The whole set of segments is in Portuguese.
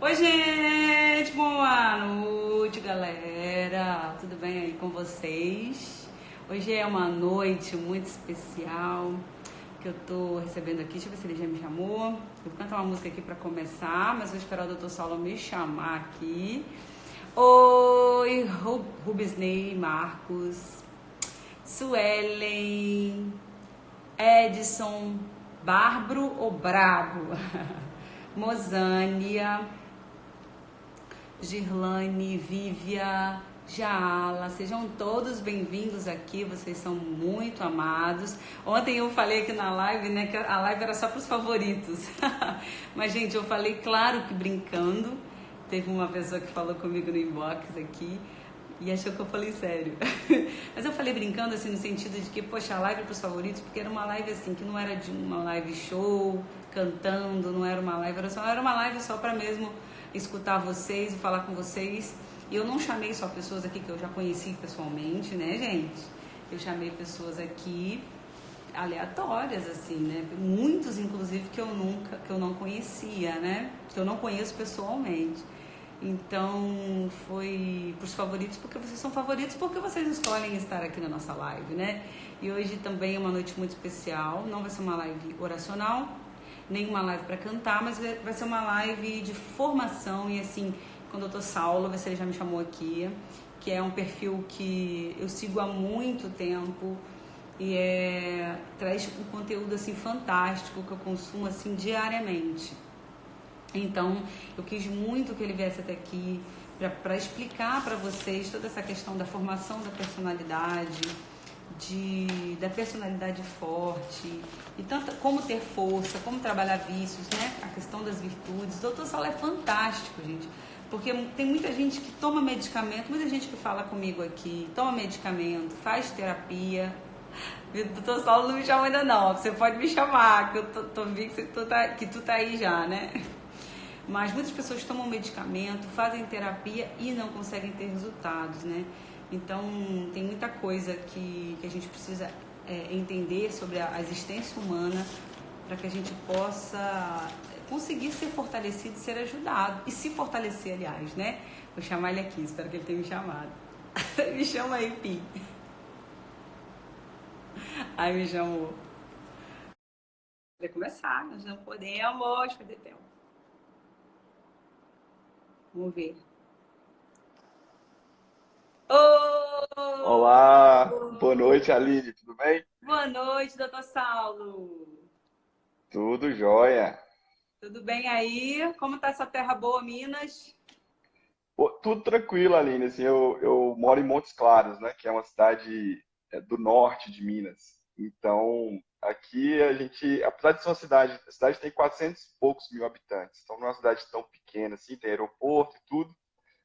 Oi, gente! Boa noite, galera! Tudo bem aí com vocês? Hoje é uma noite muito especial que eu tô recebendo aqui. Deixa eu ver se ele já me chamou. Eu vou cantar uma música aqui pra começar, mas vou esperar o Dr. Saulo me chamar aqui. Oi, Rubisney, Marcos, Suelen, Edson, Bárbaro ou Brabo? Mozânia, Girlane, Vívia, Jaala, sejam todos bem-vindos aqui, vocês são muito amados. Ontem eu falei aqui na live, né, que a live era só para os favoritos. Mas, gente, eu falei, claro que brincando. Teve uma pessoa que falou comigo no inbox aqui e achou que eu falei sério. Mas eu falei brincando, assim, no sentido de que, poxa, a live é para os favoritos, porque era uma live, assim, que não era de uma live show, cantando, não era uma live, era uma live só para mesmo escutar vocês e falar com vocês. E eu não chamei só pessoas aqui que eu já conheci pessoalmente, né, gente? Eu chamei pessoas aqui aleatórias, assim, né? Muitos, inclusive, que eu não conhecia, né? Que eu não conheço pessoalmente. Então, foi pros favoritos, porque vocês são favoritos, porque vocês escolhem estar aqui na nossa live, né? E hoje também é uma noite muito especial. Não vai ser uma live oracional, nem uma live para cantar, mas vai ser uma live de formação. E assim, com o Dr. Saulo, vai ser, ele já me chamou aqui, que é um perfil que eu sigo há muito tempo e traz um conteúdo assim fantástico que eu consumo assim diariamente. Então, eu quis muito que ele viesse até aqui para explicar para vocês toda essa questão da formação da personalidade, da personalidade forte, e tanto como ter força, como trabalhar vícios, né? A questão das virtudes. O Dr. Saulo é fantástico, gente, porque tem muita gente que toma medicamento, muita gente que fala comigo aqui, toma medicamento, faz terapia. O Dr. Saulo não me chamou ainda não, você pode me chamar, que eu tô vendo que tu tá aí já, né? Mas muitas pessoas tomam medicamento, fazem terapia e não conseguem ter resultados, né? Então, tem muita coisa que a gente precisa entender sobre a existência humana para que a gente possa conseguir ser fortalecido, ser ajudado e se fortalecer, aliás, né? Vou chamar ele aqui, espero que ele tenha me chamado. Me chama aí, Pi. Aí me chamou. Vai começar, nós não podemos perder tempo. Vamos ver. Olá, boa Oh! noite, Aline, tudo bem? Boa noite, doutor Saulo. Tudo jóia. Tudo bem aí? Como tá essa terra boa, Minas? Pô, tudo tranquilo, Aline. Assim, eu moro em Montes Claros, né, que é uma cidade do norte de Minas. Então, aqui a gente, apesar de ser uma cidade, a cidade tem 400 e poucos mil habitantes. Então, não é uma cidade tão pequena assim, tem aeroporto e tudo,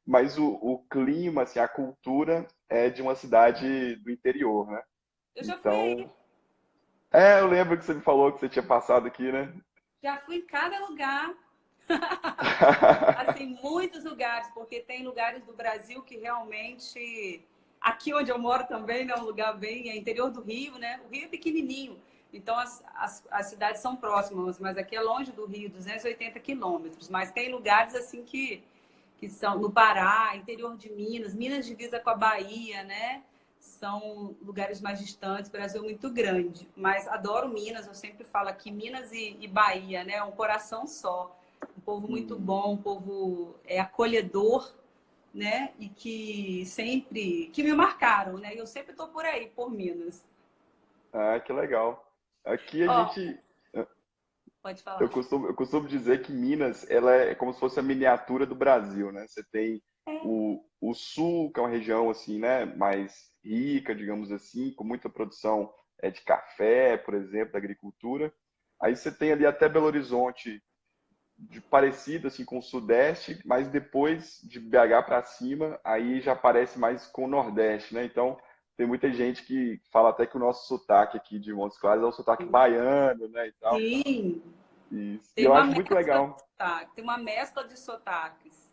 mas o clima, assim, a cultura é de uma cidade do interior, né? Eu já fui aí, Então, eu lembro que você me falou que você tinha passado aqui, né? já fui em cada lugar, assim, muitos lugares, porque tem lugares do Brasil que realmente, aqui onde eu moro também, né, um lugar bem, é interior do Rio, né? O Rio é pequenininho, então as cidades são próximas, mas aqui é longe do Rio, 280 quilômetros, mas tem lugares assim que são no Pará, interior de Minas, Minas divisa com a Bahia, né? São lugares mais distantes, Brasil é muito grande. Mas adoro Minas, eu sempre falo aqui, Minas e Bahia, né? É um coração só. Um povo muito Uhum. bom, um povo acolhedor, né? E que sempre, que me marcaram, né? Eu sempre estou por aí, por Minas. Ah, que legal. Aqui a Ó, gente, pode falar. eu costumo dizer que Minas, ela é como se fosse a miniatura do Brasil, né? Você tem o sul, que é uma região assim, né, mais rica, digamos assim, com muita produção de café, por exemplo, da agricultura. Aí você tem ali até Belo Horizonte, parecido assim com o Sudeste, mas depois de BH para cima, aí já parece mais com o Nordeste, né? Então, tem muita gente que fala até que o nosso sotaque aqui de Montes Claros é o sotaque baiano, né, e tal. Sim, E tem eu uma acho muito mescla de legal. sotaque, tem uma mescla de sotaques.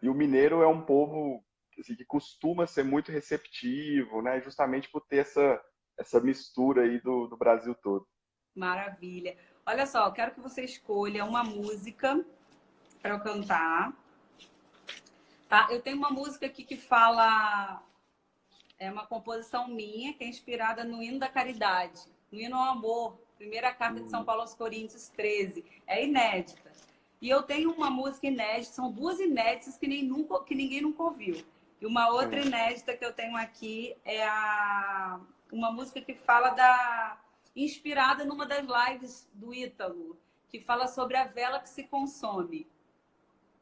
E o mineiro é um povo assim, que costuma ser muito receptivo, né? Justamente por ter essa mistura aí do Brasil todo. Maravilha. Olha só, eu quero que você escolha uma música para eu cantar. Tá? Eu tenho uma música aqui que fala, é uma composição minha, que é inspirada no hino da caridade, no hino ao amor, primeira carta de São Paulo aos Coríntios 13. É inédita. E eu tenho uma música inédita, são duas inéditas que ninguém nunca ouviu. E uma outra inédita que eu tenho aqui é uma música que fala inspirada numa das lives do Ítalo, que fala sobre a vela que se consome.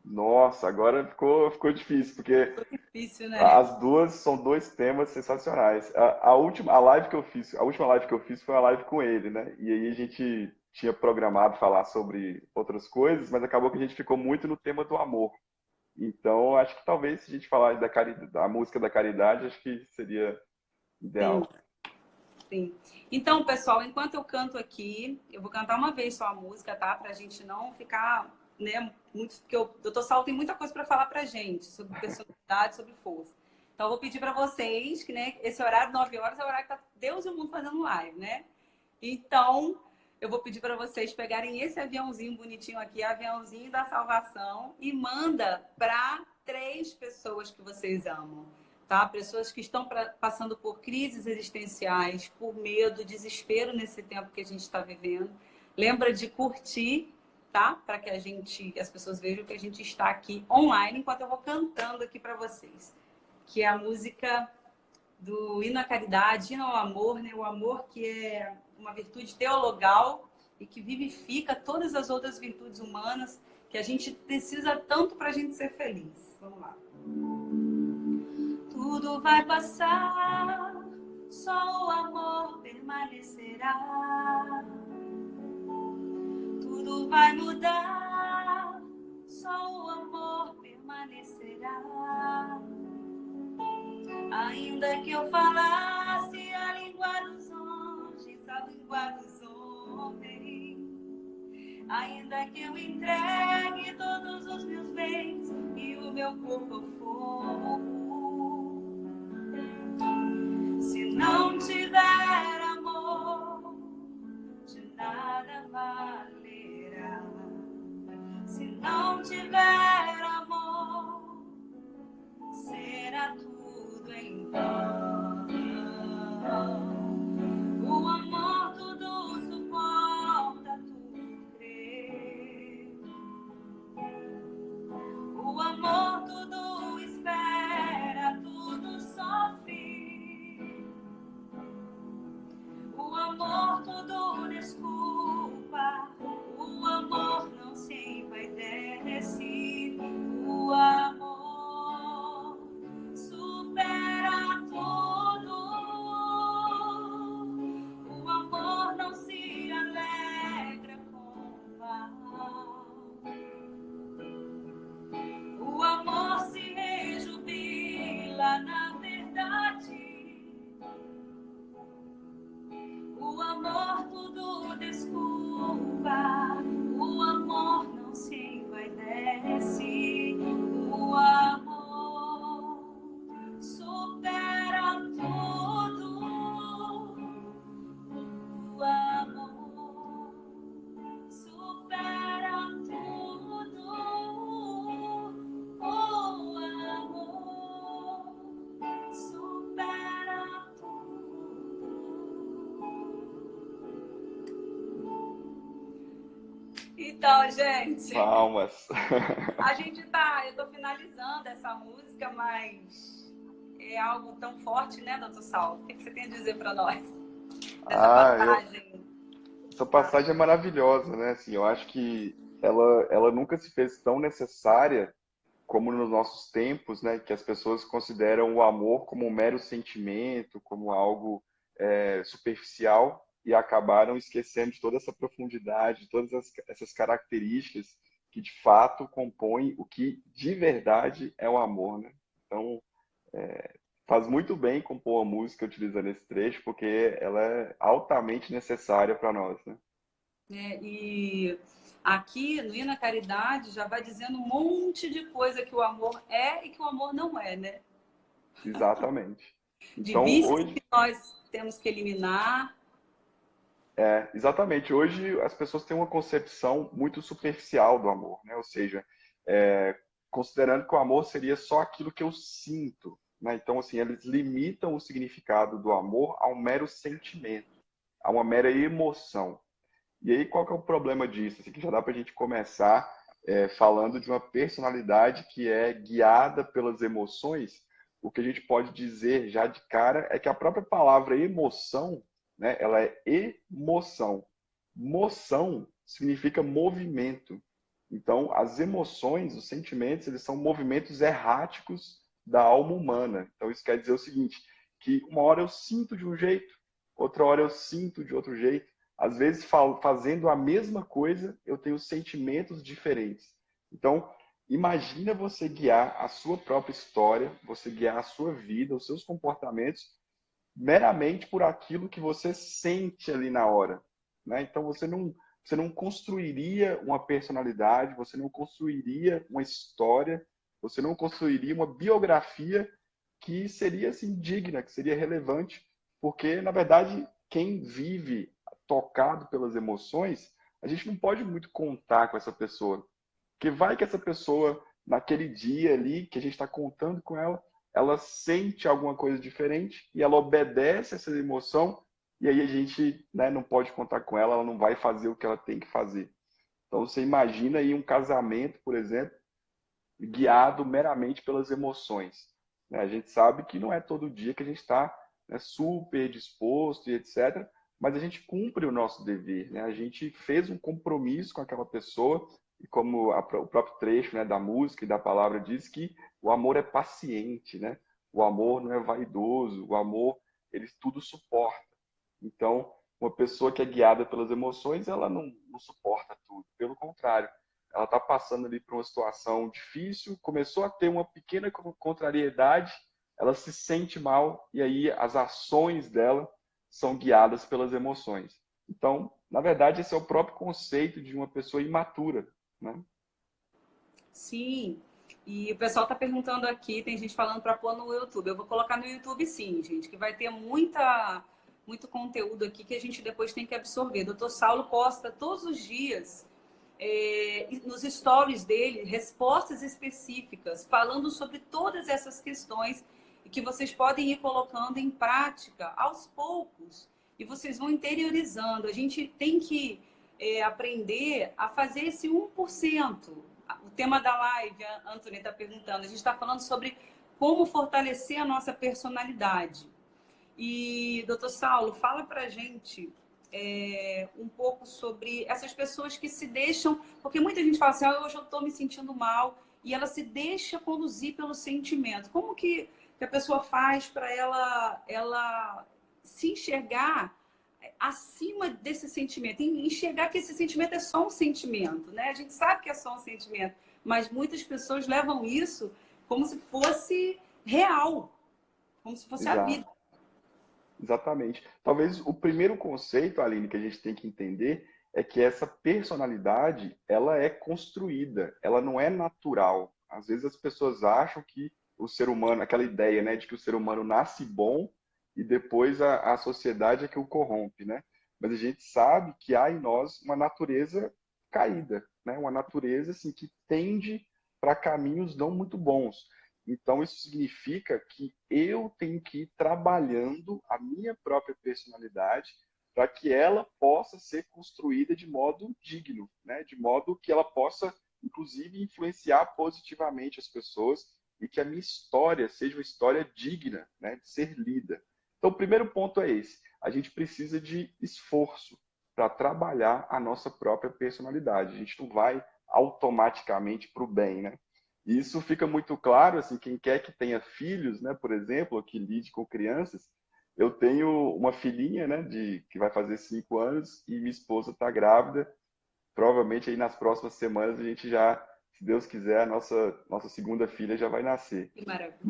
Nossa, agora ficou difícil, porque Difícil, né? as duas são dois temas sensacionais. A live que eu fiz, a última live que eu fiz foi uma live com ele, né? E aí a gente tinha programado falar sobre outras coisas, mas acabou que a gente ficou muito no tema do amor. Então, acho que talvez se a gente falar da música da caridade, acho que seria Sim, ideal. sim. Então, pessoal, enquanto eu canto aqui, eu vou cantar uma vez só a música, tá? Pra gente não ficar, né, muito... Porque o Dr. Saulo tem muita coisa para falar pra gente sobre personalidade, sobre força. Então, eu vou pedir para vocês que, né, esse horário, 9 horas, é o horário que tá Deus e o mundo fazendo live, né? Então, eu vou pedir para vocês pegarem esse aviãozinho bonitinho aqui, aviãozinho da salvação, e manda para 3 pessoas que vocês amam, tá? Pessoas que estão passando por crises existenciais, por medo, desespero nesse tempo que a gente está vivendo. Lembra de curtir, tá? Para que as pessoas vejam que a gente está aqui online enquanto eu vou cantando aqui para vocês, que é a música do hino à caridade, hino ao amor, né? O amor que é uma virtude teologal e que vivifica todas as outras virtudes humanas que a gente precisa tanto para a gente ser feliz. Vamos lá. Tudo vai passar, só o amor permanecerá. Tudo vai mudar, só o amor permanecerá. Ainda que eu falasse a língua dos anjos, a língua dos homens, ainda que eu entregue todos os meus bens e o meu corpo ao fogo, se não tiver amor, de nada valerá. Se não tiver amor, será tudo em vão. O amor tudo suporta, tudo crê. O amor tudo espera, tudo sofre. O amor tudo desculpa. O amor não se envaidece. O amor supera tudo. O amor não se alegra com o mal. O amor se rejubila na verdade. O amor tudo desculpa. O amor não se envaidece. O amor supera tudo. O amor supera tudo. O amor supera tudo. Então, gente, Palmas. eu tô finalizando essa música, mas é algo tão forte, né, doutor Saulo? O que você tem a dizer para nós dessa Ah, passagem? essa passagem é maravilhosa, né? Assim, eu acho que ela nunca se fez tão necessária como nos nossos tempos, né? Que as pessoas consideram o amor como um mero sentimento, como algo superficial e acabaram esquecendo de toda essa profundidade, de todas essas características que de fato compõem o que de verdade é o amor, né? Então, faz muito bem compor uma música utilizando esse trecho, porque ela é altamente necessária para nós, né? E aqui no Hino à Caridade já vai dizendo um monte de coisa que o amor é e que o amor não é, né? Exatamente. De Então, vícios hoje, que nós temos que eliminar. exatamente, hoje as pessoas têm uma concepção muito superficial do amor, né? Ou seja, considerando que o amor seria só aquilo que eu sinto, né? Então, assim, eles limitam o significado do amor a um mero sentimento, a uma mera emoção. E aí, qual que é o problema disso? Assim, que já dá para a gente começar falando de uma personalidade que é guiada pelas emoções. O que a gente pode dizer já de cara é que a própria palavra emoção, né, ela é emoção. Moção significa movimento. Então, as emoções, os sentimentos, eles são movimentos erráticos da alma humana. Então, isso quer dizer o seguinte, que uma hora eu sinto de um jeito, outra hora eu sinto de outro jeito. Às vezes, fazendo a mesma coisa, eu tenho sentimentos diferentes. Então, imagina você guiar a sua própria história, você guiar a sua vida, os seus comportamentos, meramente por aquilo que você sente ali na hora, né? Então, você não construiria uma personalidade, você não construiria uma história, você não construiria uma biografia que seria assim digna, que seria relevante, porque na verdade quem vive tocado pelas emoções, a gente não pode muito contar com essa pessoa, porque vai que essa pessoa naquele dia ali que a gente está contando com ela, ela sente alguma coisa diferente e ela obedece essa emoção e aí a gente, né, não pode contar com ela, ela não vai fazer o que ela tem que fazer. Então você imagina aí um casamento, por exemplo, guiado meramente pelas emoções, né? A gente sabe que não é todo dia que a gente está, né, super disposto e etc., mas a gente cumpre o nosso dever, né? A gente fez um compromisso com aquela pessoa e como o próprio trecho, né, da música e da palavra diz que o amor é paciente, né? O amor não é vaidoso, o amor ele tudo suporta. Então, uma pessoa que é guiada pelas emoções, ela não suporta tudo. Pelo contrário, ela está passando ali por uma situação difícil, começou a ter uma pequena contrariedade, ela se sente mal e aí as ações dela são guiadas pelas emoções. Então, na verdade, esse é o próprio conceito de uma pessoa imatura, né? Sim. E o pessoal tá perguntando aqui, tem gente falando para pôr no YouTube. Eu vou colocar no YouTube sim, gente, que vai ter muito conteúdo aqui que a gente depois tem que absorver. Doutor Saulo posta todos os dias nos stories dele respostas específicas falando sobre todas essas questões e que vocês podem ir colocando em prática aos poucos e vocês vão interiorizando. A gente tem que aprender a fazer esse 1%. O tema da live, a Antônia está perguntando, a gente está falando sobre como fortalecer a nossa personalidade. E, doutor Saulo, fala para a gente um pouco sobre essas pessoas que se deixam... Porque muita gente fala assim, hoje eu estou me sentindo mal, e ela se deixa conduzir pelo sentimento. Como que a pessoa faz para ela se enxergar acima desse sentimento? Enxergar que esse sentimento é só um sentimento, né? A gente sabe que é só um sentimento, mas muitas pessoas levam isso como se fosse real, como se fosse a vida. Exato. Exatamente. Talvez o primeiro conceito, Aline, que a gente tem que entender é que essa personalidade, ela é construída, ela não é natural. Às vezes as pessoas acham que o ser humano, aquela ideia, né, de que o ser humano nasce bom e depois a sociedade é que o corrompe, né? Mas a gente sabe que há em nós uma natureza caída, né? Uma natureza assim que tende para caminhos não muito bons. Então, isso significa que eu tenho que ir trabalhando a minha própria personalidade para que ela possa ser construída de modo digno, né? De modo que ela possa, inclusive, influenciar positivamente as pessoas e que a minha história seja uma história digna, né, de ser lida. Então, o primeiro ponto é esse. A gente precisa de esforço para trabalhar a nossa própria personalidade. A gente não vai automaticamente para o bem, né? E isso fica muito claro, assim, quem quer que tenha filhos, né, por exemplo, ou que lide com crianças. Eu tenho uma filhinha, né, que vai fazer 5 anos e minha esposa está grávida. Provavelmente aí nas próximas semanas a gente já, se Deus quiser, a nossa segunda filha já vai nascer. Que maravilha.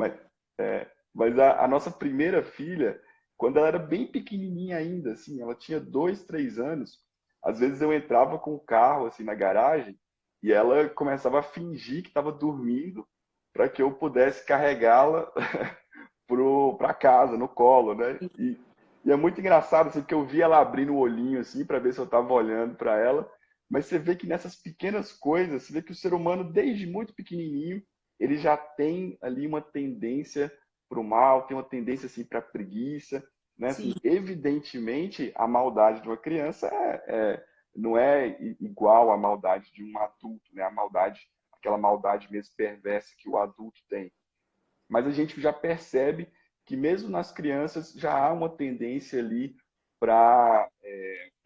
Mas a nossa primeira filha, quando ela era bem pequenininha ainda, assim, ela tinha 2, 3 anos, às vezes eu entrava com o carro assim na garagem e ela começava a fingir que estava dormindo para que eu pudesse carregá-la para casa, no colo, né? E é muito engraçado, assim, porque eu via ela abrindo o olhinho, assim, para ver se eu estava olhando para ela. Mas você vê que nessas pequenas coisas, você vê que o ser humano, desde muito pequenininho, ele já tem ali uma tendência para o mal, tem uma tendência assim para a preguiça, né? Sim, Assim, evidentemente, a maldade de uma criança não é igual à maldade de um adulto, né? A maldade, aquela maldade mesmo perversa que o adulto tem. Mas a gente já percebe que mesmo nas crianças já há uma tendência ali para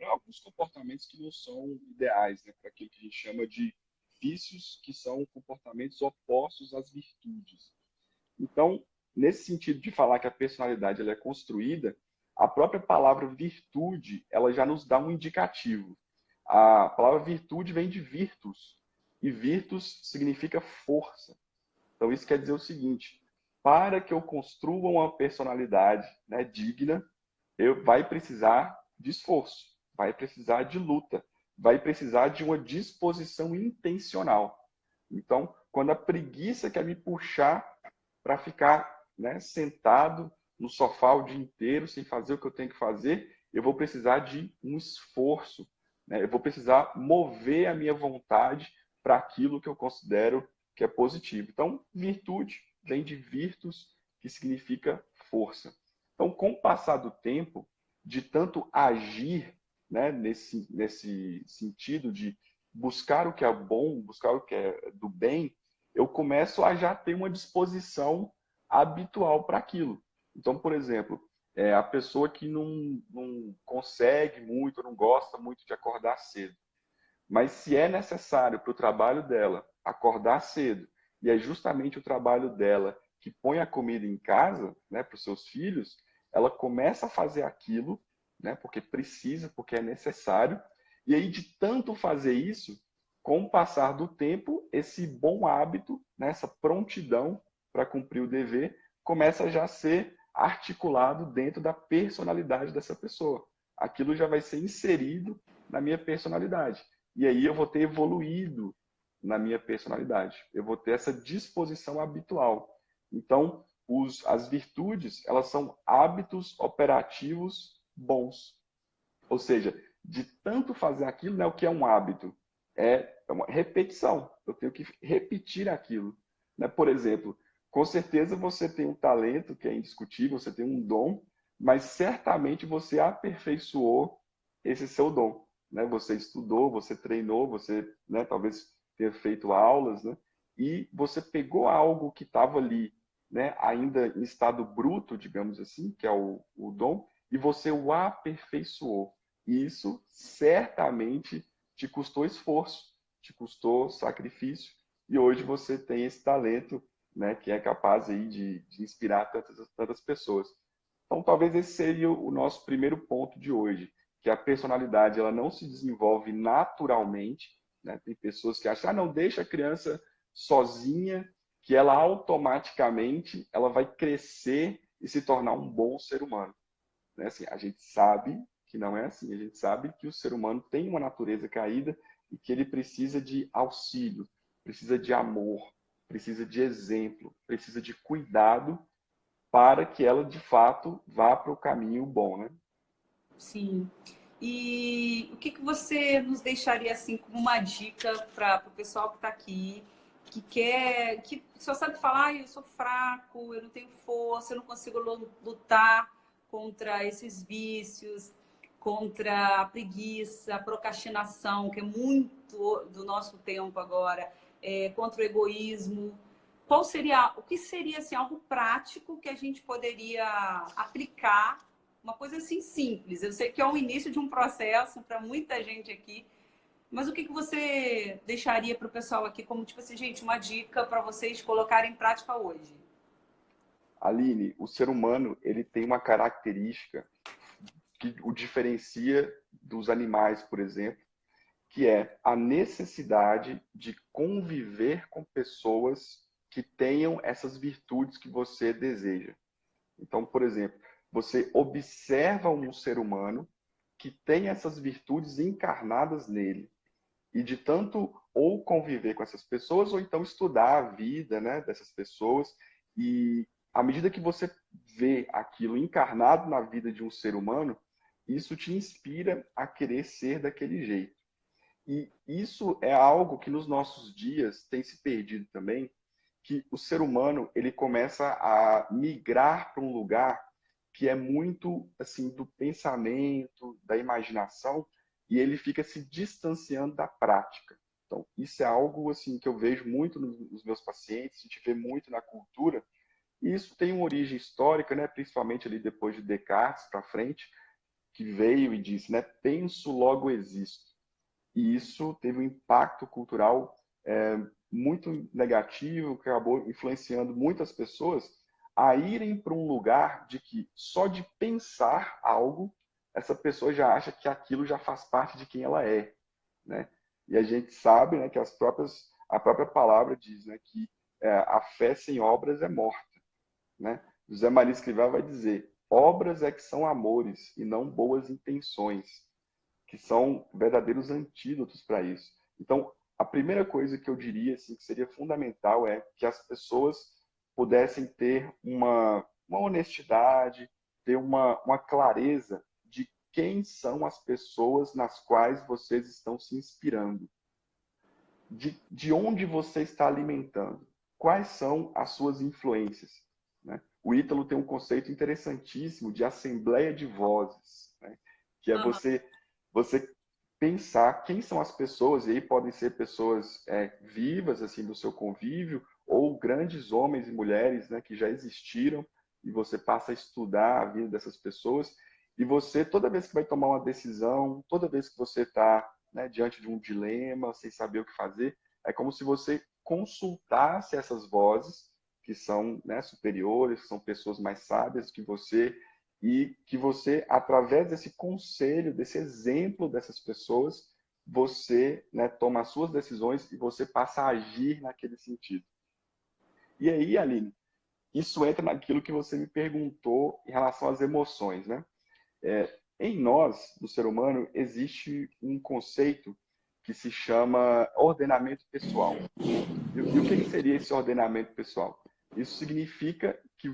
alguns comportamentos que não são ideais, né? Para aquilo que a gente chama de vícios, que são comportamentos opostos às virtudes. Então, nesse sentido de falar que a personalidade ela é construída, a própria palavra virtude ela já nos dá um indicativo. A palavra virtude vem de virtus, e virtus significa força. Então, isso quer dizer o seguinte: para que eu construa uma personalidade, né, digna, vai precisar de esforço, vai precisar de luta, vai precisar de uma disposição intencional. Então, quando a preguiça quer me puxar para ficar, né, sentado no sofá o dia inteiro, sem fazer o que eu tenho que fazer, eu vou precisar de um esforço, né? Eu vou precisar mover a minha vontade para aquilo que eu considero que é positivo. Então, virtude vem de virtus, que significa força. Então, com o passar do tempo, de tanto agir, né, nesse sentido de buscar o que é bom, buscar o que é do bem, eu começo a já ter uma disposição habitual para aquilo. Então, por exemplo, a pessoa que não consegue muito, não gosta muito de acordar cedo, mas se é necessário para o trabalho dela acordar cedo, e é justamente o trabalho dela que põe a comida em casa, né, para os seus filhos, ela começa a fazer aquilo, né, porque precisa, porque é necessário, e aí de tanto fazer isso, com o passar do tempo, esse bom hábito, né, essa prontidão para cumprir o dever, começa já a ser articulado dentro da personalidade dessa pessoa. Aquilo já vai ser inserido na minha personalidade. E aí eu vou ter evoluído na minha personalidade. Eu vou ter essa disposição habitual. Então, as virtudes, elas são hábitos operativos bons. Ou seja, de tanto fazer aquilo, né, o que é um hábito? É uma repetição. Eu tenho que repetir aquilo. Né? Por exemplo, com certeza você tem um talento que é indiscutível, você tem um dom, mas certamente você aperfeiçoou esse seu dom. Né? Você estudou, você treinou, você, né, talvez tenha feito aulas, né? E você pegou algo que estava ali, né, ainda em estado bruto, digamos assim, que é o dom, e você o aperfeiçoou. Isso certamente te custou esforço, te custou sacrifício, e hoje você tem esse talento, né, que é capaz aí de inspirar tantas pessoas. Então, talvez esse seria o nosso primeiro ponto de hoje, que a personalidade ela não se desenvolve naturalmente, né? Tem pessoas que acham, não, deixa a criança sozinha, que ela automaticamente ela vai crescer e se tornar um bom ser humano. Né? Assim, a gente sabe que não é assim, a gente sabe que o ser humano tem uma natureza caída e que ele precisa de auxílio, precisa de amor, precisa de exemplo, precisa de cuidado para que ela de fato vá para o caminho bom, né? sim. E o que que você nos deixaria assim como uma dica para o pessoal que está aqui, que quer, que só sabe falar, eu sou fraco, eu não tenho força, eu não consigo lutar contra esses vícios, contra a preguiça, a procrastinação, que é muito do nosso tempo agora, contra o egoísmo. Qual seria, o que seria assim, algo prático que a gente poderia aplicar, uma coisa assim simples? Eu sei que é o início de um processo para muita gente aqui, mas o que que você deixaria para o pessoal aqui como, tipo assim, gente, uma dica para vocês colocarem em prática hoje? Aline, o ser humano ele tem uma característica que o diferencia dos animais, por exemplo, que é a necessidade de conviver com pessoas que tenham essas virtudes que você deseja. Então, por exemplo, você observa um ser humano que tem essas virtudes encarnadas nele. E de tanto ou conviver com essas pessoas, ou então estudar a vida, né, dessas pessoas. E à medida que você vê aquilo encarnado na vida de um ser humano, isso te inspira a querer ser daquele jeito. E isso é algo que nos nossos dias tem se perdido também, que o ser humano ele começa a migrar para um lugar que é muito assim do pensamento, da imaginação, e ele fica se distanciando da prática. Então, isso é algo assim que eu vejo muito nos meus pacientes, a gente vê muito na cultura, e isso tem uma origem histórica, né, principalmente ali depois de Descartes para frente, que veio e disse, né, penso, logo existo. E isso teve um impacto cultural muito negativo, que acabou influenciando muitas pessoas a irem para um lugar de que só de pensar algo, essa pessoa já acha que aquilo já faz parte de quem ela é, né? E a gente sabe, né, que a própria palavra diz, né, que a fé sem obras é morta, né? José Maria Escrivá vai dizer: obras é que são amores e não boas intenções, que são verdadeiros antídotos para isso. Então, a primeira coisa que eu diria assim, que seria fundamental é que as pessoas pudessem ter uma honestidade, ter uma clareza de quem são as pessoas nas quais vocês estão se inspirando, de onde você está alimentando, quais são as suas influências. Né? O Ítalo tem um conceito interessantíssimo de assembleia de vozes, né? Que é Aham. você pensar quem são as pessoas, e aí podem ser pessoas vivas assim do seu convívio, ou grandes homens e mulheres, né, que já existiram, e você passa a estudar a vida dessas pessoas, e você, toda vez que vai tomar uma decisão, toda vez que você está, né, diante de um dilema, sem saber o que fazer, é como se você consultasse essas vozes, que são, né, superiores, que são pessoas mais sábias que você, e que você, através desse conselho, desse exemplo dessas pessoas, você, né, toma as suas decisões e você passa a agir naquele sentido. E aí, Aline, isso entra naquilo que você me perguntou em relação às emoções, né? Em nós, no ser humano, existe um conceito que se chama ordenamento pessoal. E o que seria esse ordenamento pessoal? Isso significa que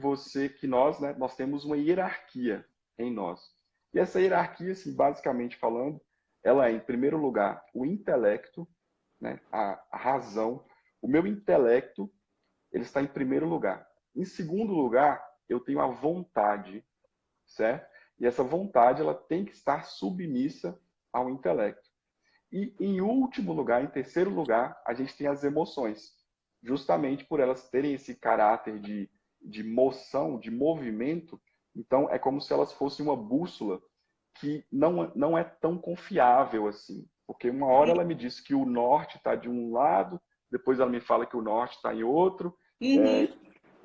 que nós, né, nós temos uma hierarquia em nós. E essa hierarquia, assim, basicamente falando, ela é, em primeiro lugar, o intelecto, né, a razão. O meu intelecto, ele está em primeiro lugar. Em segundo lugar, eu tenho a vontade, certo? E essa vontade, ela tem que estar submissa ao intelecto. E, em último lugar, em terceiro lugar, a gente tem as emoções, justamente por elas terem esse caráter de moção, de movimento. Então, é como se elas fossem uma bússola que não é tão confiável assim. Porque uma hora ela me diz que o norte está de um lado, depois ela me fala que o norte está em outro. Uhum.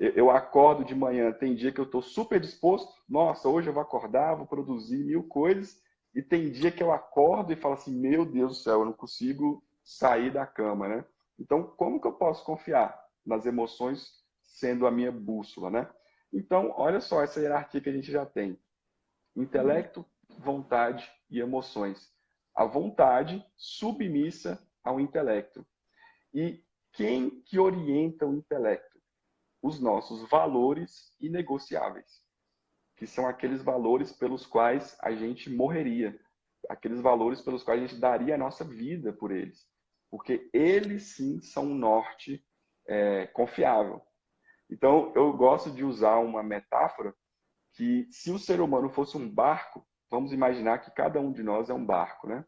É, eu acordo de manhã, tem dia que eu estou super disposto, nossa, hoje eu vou acordar, vou produzir mil coisas, e tem dia que eu acordo e falo assim, meu Deus do céu, eu não consigo sair da cama, né? Então, como que eu posso confiar nas emoções sendo a minha bússola, né? Então, olha só essa hierarquia que a gente já tem. Intelecto, vontade e emoções. A vontade submissa ao intelecto. E quem que orienta o intelecto? Os nossos valores inegociáveis, que são aqueles valores pelos quais a gente morreria, aqueles valores pelos quais a gente daria a nossa vida por eles, porque eles sim são um norte confiável. Então, eu gosto de usar uma metáfora que, se o ser humano fosse um barco, vamos imaginar que cada um de nós é um barco, né?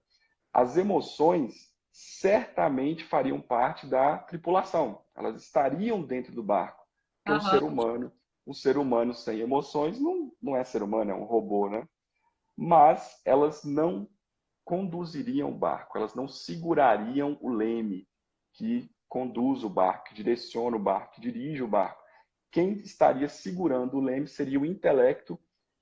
As emoções certamente fariam parte da tripulação, elas estariam dentro do barco, porque Aham. um ser humano sem emoções não é ser humano, é um robô, né? Mas elas não conduziriam o barco, elas não segurariam o leme que conduz o barco, que direciona o barco, que dirige o barco. Quem estaria segurando o leme seria o intelecto,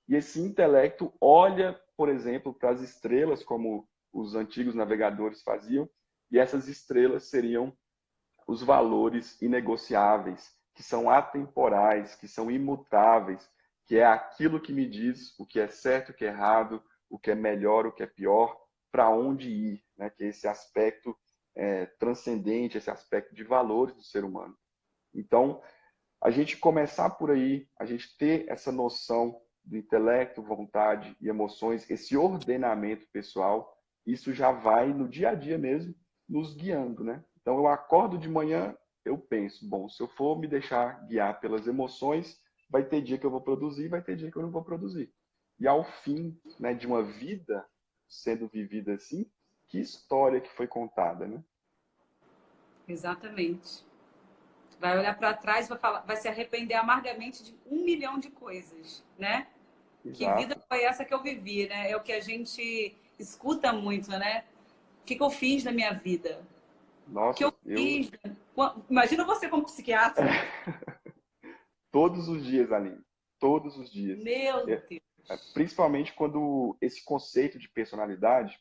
e esse intelecto olha, por exemplo, para as estrelas, como os antigos navegadores faziam, e essas estrelas seriam os valores inegociáveis, que são atemporais, que são imutáveis, que é aquilo que me diz o que é certo, o que é errado, o que é melhor, o que é pior, para onde ir, né? Que é esse aspecto transcendente, esse aspecto de valores do ser humano. Então, a gente começar por aí, a gente ter essa noção do intelecto, vontade e emoções, esse ordenamento pessoal, isso já vai no dia a dia mesmo nos guiando, né? Então eu acordo de manhã, eu penso, bom, se eu for me deixar guiar pelas emoções, vai ter dia que eu vou produzir, vai ter dia que eu não vou produzir. E ao fim, né, de uma vida sendo vivida assim, que história que foi contada, né? Exatamente. Vai olhar para trás, vai falar, vai se arrepender amargamente de 1 milhão de coisas, né? Que vida Exato. foi essa que eu vivi, né? É o que a gente escuta muito, né? O que eu fiz na minha vida? O que Nossa, eu fiz? Imagina você como psiquiatra. todos os dias, Aline, todos os dias. Meu É, Deus. principalmente quando esse conceito de personalidade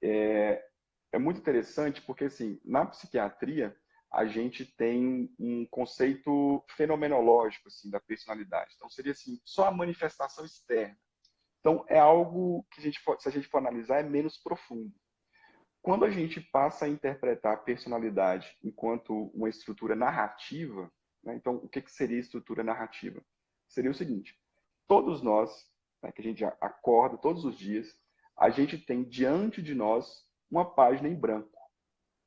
é muito interessante, porque assim, na psiquiatria a gente tem um conceito fenomenológico assim da personalidade. Então seria assim, só a manifestação externa. Então é algo que se a gente for analisar, é menos profundo. Quando a gente passa a interpretar a personalidade enquanto uma estrutura narrativa, né, então o que seria estrutura narrativa? Seria o seguinte: todos nós, né, que a gente acorda todos os dias, a gente tem diante de nós uma página em branco.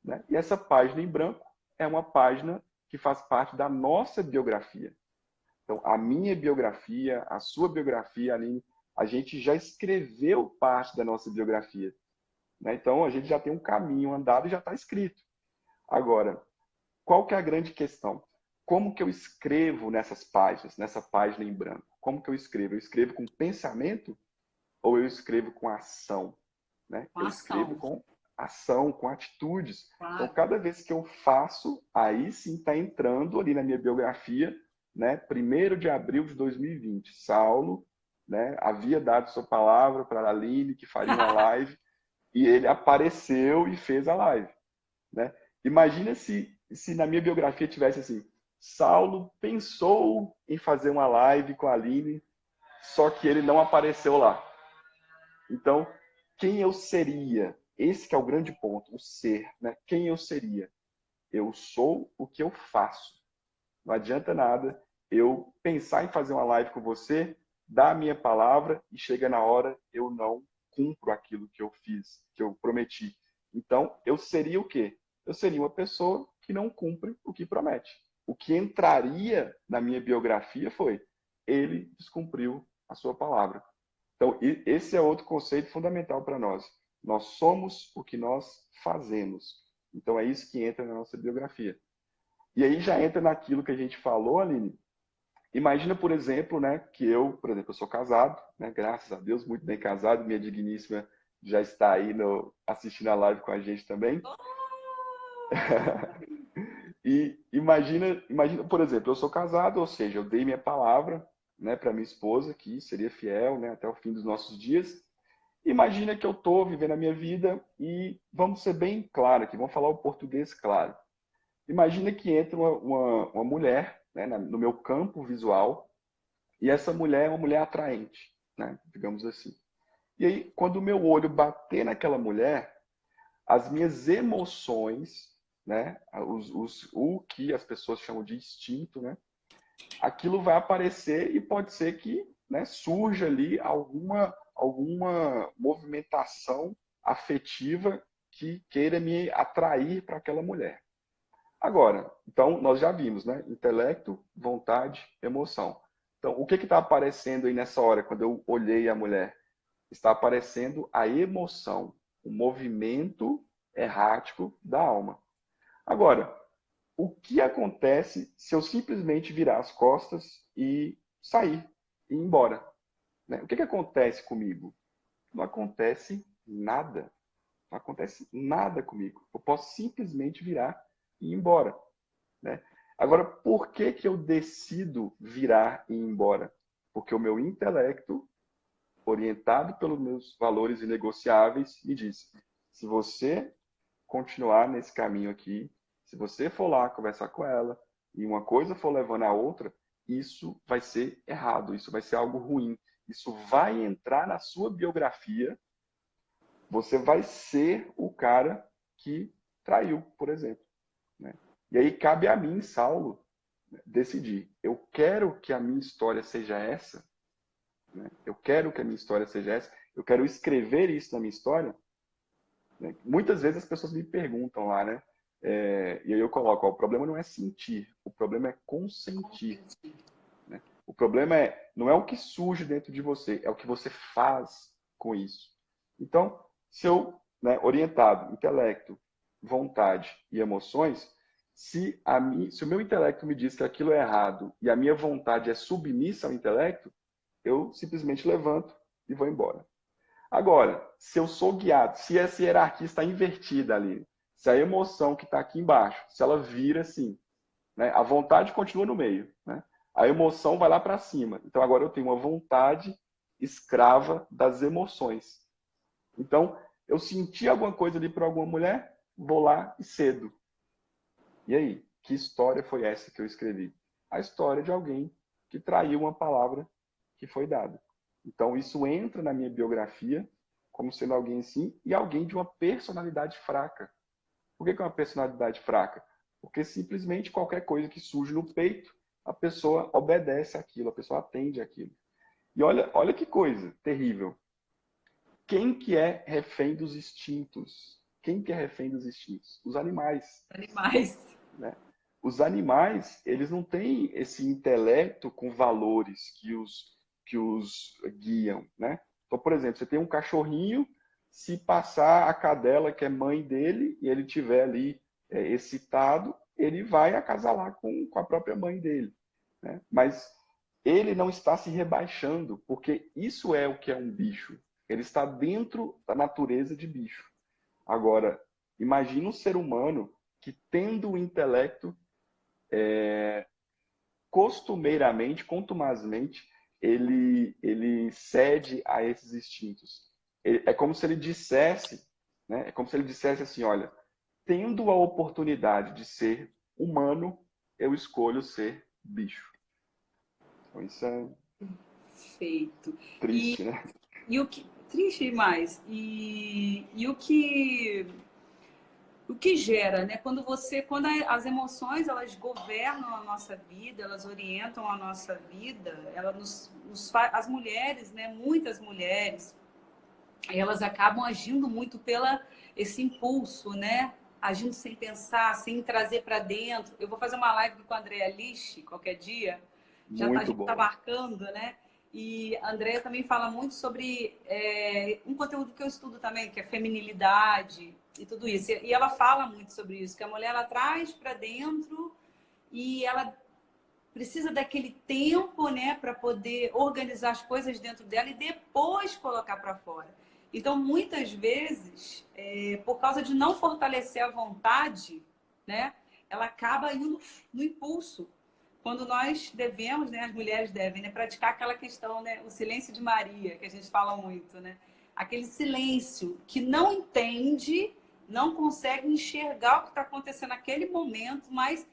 Né? E essa página em branco é uma página que faz parte da nossa biografia. Então, a minha biografia, a sua biografia, Aline, a gente já escreveu parte da nossa biografia. Né? Então, a gente já tem um caminho andado e já está escrito. Agora, qual que é a grande questão? Como que eu escrevo nessas páginas, nessa página em branco? Como que eu escrevo? Eu escrevo com pensamento ou eu escrevo com ação? Né? Com Eu escrevo ação. com ação, com atitudes. Então, Claro. cada vez que eu faço, aí sim está entrando ali na minha biografia, né? 1º de abril de 2020, Saulo, né, havia dado sua palavra para a Aline que faria uma live e ele apareceu e fez a live, né? Imagina se na minha biografia tivesse assim, Saulo pensou em fazer uma live com a Aline, só que ele não apareceu lá. Então, quem eu seria? Esse que é o grande ponto, o ser, né? Quem eu seria? Eu sou o que eu faço. Não adianta nada eu pensar em fazer uma live com você, dar a minha palavra e chega na hora eu não cumpro aquilo que eu fiz, que eu prometi. Então, eu seria o quê? Eu seria uma pessoa que não cumpre o que promete. O que entraria na minha biografia foi: ele descumpriu a sua palavra. Então, esse é outro conceito fundamental para nós. Nós somos o que nós fazemos. Então, é isso que entra na nossa biografia. E aí já entra naquilo que a gente falou, Aline. Imagina, por exemplo, né, que por exemplo, eu sou casado, né, graças a Deus, muito bem casado, minha digníssima já está aí assistindo a live com a gente também. E imagina, por exemplo, eu sou casado, ou seja, eu dei minha palavra, né, para minha esposa, que seria fiel, né, até o fim dos nossos dias. Imagina que eu estou vivendo a minha vida e vamos ser bem claro aqui, vamos falar o português claro. Imagina que entra uma mulher, né, no meu campo visual e essa mulher é uma mulher atraente, né, digamos assim. E aí, quando o meu olho bater naquela mulher, as minhas emoções, né, o que as pessoas chamam de instinto, né, aquilo vai aparecer e pode ser que, né, surja ali alguma movimentação afetiva que queira me atrair para aquela mulher. Agora, então nós já vimos, né? Intelecto, vontade, emoção. Então, o que está aparecendo aí nessa hora, quando eu olhei a mulher? Está aparecendo a emoção, o movimento errático da alma. Agora, o que acontece se eu simplesmente virar as costas e sair, e ir embora? Né? O que acontece comigo? Não acontece nada. Não acontece nada comigo. Eu posso simplesmente virar e ir embora. Né? Agora, por que eu decido virar e ir embora? Porque o meu intelecto, orientado pelos meus valores inegociáveis, me diz: se você continuar nesse caminho aqui, se você for lá conversar com ela e uma coisa for levando a outra, isso vai ser errado, isso vai ser algo ruim, isso vai entrar na sua biografia, você vai ser o cara que traiu, por exemplo. Né? E aí cabe a mim, Saulo, decidir. Eu quero que a minha história seja essa, né? Eu quero que a minha história seja essa, eu quero escrever isso na minha história, né? Muitas vezes as pessoas me perguntam lá, né? E aí eu coloco, ó, o problema não é sentir, o problema é consentir, né? O problema não é o que surge dentro de você, é o que você faz com isso. Então, se eu, né, orientado, intelecto, vontade e emoções, se o meu intelecto me diz que aquilo é errado e a minha vontade é submissa ao intelecto, eu simplesmente levanto e vou embora. Agora, se eu sou guiado, se essa hierarquia está invertida ali, se a emoção que está aqui embaixo, se ela vira assim, né, a vontade continua no meio, né? A emoção vai lá para cima. Então agora eu tenho uma vontade escrava das emoções. Então, eu senti alguma coisa ali por alguma mulher, vou lá e cedo. E aí, que história foi essa que eu escrevi? A história de alguém que traiu uma palavra que foi dada. Então, isso entra na minha biografia como sendo alguém assim e alguém de uma personalidade fraca. Por que é uma personalidade fraca? Porque simplesmente qualquer coisa que surge no peito, a pessoa obedece àquilo, a pessoa atende àquilo. E olha que coisa terrível. Quem que é refém dos instintos? Quem que é refém dos instintos? Os animais. Animais. Né? Os animais, eles não têm esse intelecto com valores que os guiam, né? Então, por exemplo, você tem um cachorrinho, se passar a cadela, que é mãe dele, e ele tiver ali excitado, ele vai acasalar com a própria mãe dele, né? Mas ele não está se rebaixando, porque isso é o que é um bicho. Ele está dentro da natureza de bicho. Agora, imagina um ser humano que, tendo o intelecto, costumeiramente, contumazmente, ele cede a esses instintos. É como se ele dissesse, né? É como se ele dissesse assim, olha, tendo a oportunidade de ser humano, eu escolho ser bicho. Então, isso é Feito. E, triste, né? e o que. Triste demais. E o que gera, né? Quando as emoções elas governam a nossa vida, elas orientam a nossa vida, as mulheres, né? Muitas mulheres, elas acabam agindo muito pela esse impulso, né? Agindo sem pensar, sem trazer para dentro. Eu vou fazer uma live com a Andrea Lisch qualquer dia. A Muito gente está boa. marcando, né? E a Andrea também fala muito sobre um conteúdo que eu estudo também, que é feminilidade e tudo isso. E ela fala muito sobre isso, que a mulher ela traz para dentro e ela precisa daquele tempo, né, para poder organizar as coisas dentro dela e depois colocar para fora. Então, muitas vezes, por causa de não fortalecer a vontade, né, ela acaba indo no impulso. Quando nós devemos, né, as mulheres devem, né, praticar aquela questão, né, o silêncio de Maria, que a gente fala muito, né? Aquele silêncio que não entende, não consegue enxergar o que está acontecendo naquele momento, mas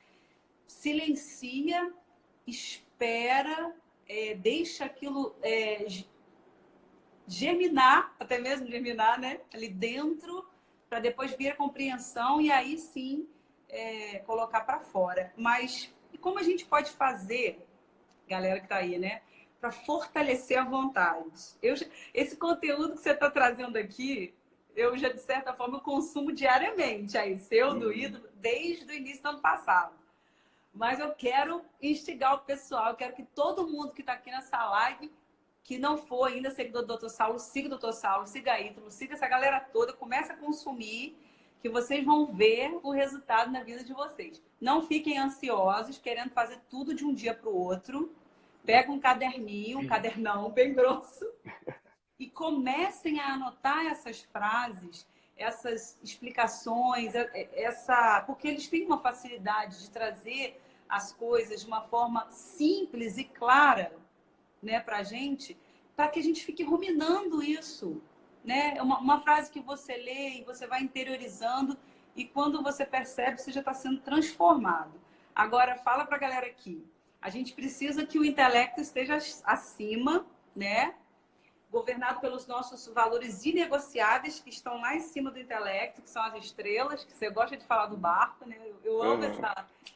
silencia, espera, deixa aquilo germinar, até mesmo germinar, né? Ali dentro, para depois vir a compreensão e aí sim colocar para fora. Mas e como a gente pode fazer, galera que está aí, né? Para fortalecer a vontade. Esse conteúdo que você está trazendo aqui, eu já, de certa forma, eu consumo diariamente, aí, seu do ídolo, desde o início do ano passado. Mas eu quero instigar o pessoal, eu quero que todo mundo que está aqui nessa live, que não for ainda seguidor do Dr. Saulo, siga o Dr. Saulo, siga a Ítalo, siga essa galera toda, comece a consumir, que vocês vão ver o resultado na vida de vocês. Não fiquem ansiosos, querendo fazer tudo de um dia para o outro. Pega um caderninho, um cadernão bem grosso, e comecem a anotar essas frases, essas explicações, porque eles têm uma facilidade de trazer as coisas de uma forma simples e clara, né, para a gente, para que a gente fique ruminando isso. Né? É uma frase que você lê e você vai interiorizando, e quando você percebe, você já está sendo transformado. Agora, fala para a galera aqui. A gente precisa que o intelecto esteja acima, né? Governado pelos nossos valores inegociáveis, que estão lá em cima do intelecto, que são as estrelas, que você gosta de falar do barco, né? Eu amo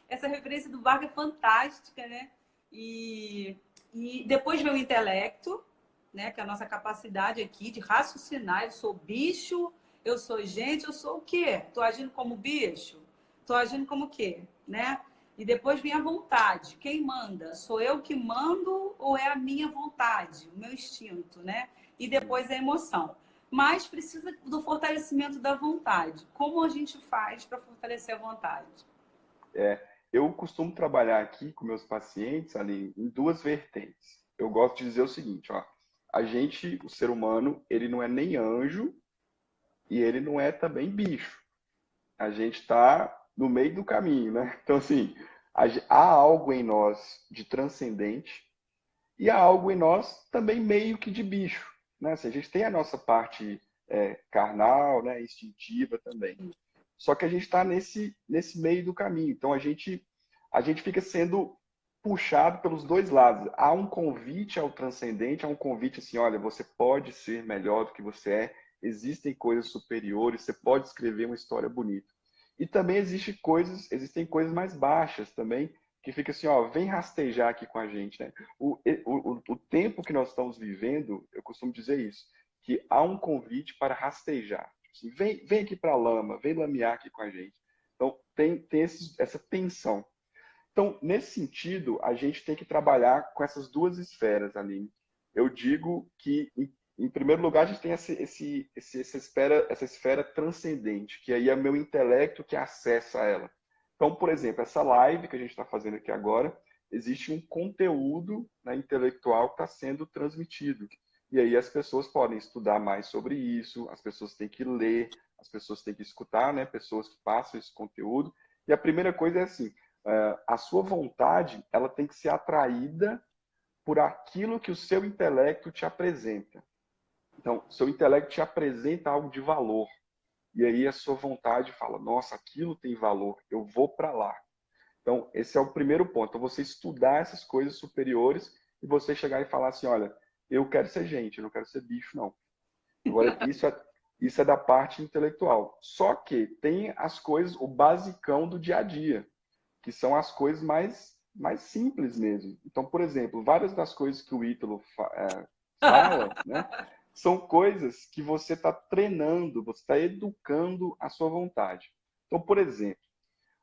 essa referência do barco, é fantástica, né? E depois vem o intelecto, né? Que é a nossa capacidade aqui de raciocinar. Eu sou bicho, Eu sou gente, eu sou o quê? Tô agindo como bicho? Tô agindo como o quê? Né? E depois vem a vontade. Quem manda? Sou eu que mando ou é a minha vontade, o meu instinto, né? E depois a emoção. Mas precisa do fortalecimento da vontade. Como a gente faz para fortalecer a vontade? É, eu costumo trabalhar aqui com meus pacientes ali em duas vertentes. Eu gosto de dizer o seguinte, ó, a gente, o ser humano, ele não é nem anjo e ele não é também bicho. A gente está no meio do caminho, né? Então, assim, há algo em nós de transcendente e há algo em nós também meio que de bicho, né? Assim, a gente tem a nossa parte carnal, né, instintiva também. Só que a gente está nesse meio do caminho. Então a gente fica sendo puxado pelos dois lados. Há um convite ao transcendente, há um convite assim, olha, você pode ser melhor do que você é, existem coisas superiores, você pode escrever uma história bonita. E também existem coisas mais baixas também, que fica assim, ó, vem rastejar aqui com a gente, né? O tempo que nós estamos vivendo, eu costumo dizer isso, que há um convite para rastejar. Assim, vem aqui para a lama, vem lamear aqui com a gente. Então, tem essa tensão. Então, nesse sentido, a gente tem que trabalhar com essas duas esferas, Aline. Eu digo que, em primeiro lugar, a gente tem essa esfera transcendente, que aí é meu intelecto que acessa ela. Então, por exemplo, essa live que a gente está fazendo aqui agora, existe um conteúdo, né, intelectual que está sendo transmitido. E aí as pessoas podem estudar mais sobre isso, as pessoas têm que ler, as pessoas têm que escutar, né, pessoas que passam esse conteúdo. E a primeira coisa é assim, a sua vontade ela tem que ser atraída por aquilo que o seu intelecto te apresenta. Então, seu intelecto te apresenta algo de valor. E aí a sua vontade fala, nossa, aquilo tem valor, eu vou para lá. Então, esse é o primeiro ponto. Então, você estudar essas coisas superiores e você chegar e falar assim, olha, eu quero ser gente, eu não quero ser bicho, não. Agora, isso é da parte intelectual. Só que tem as coisas, o basicão do dia a dia, que são as coisas mais simples mesmo. Então, por exemplo, várias das coisas que o Ítalo fala, né, são coisas que você está treinando, você está educando a sua vontade. Então, por exemplo,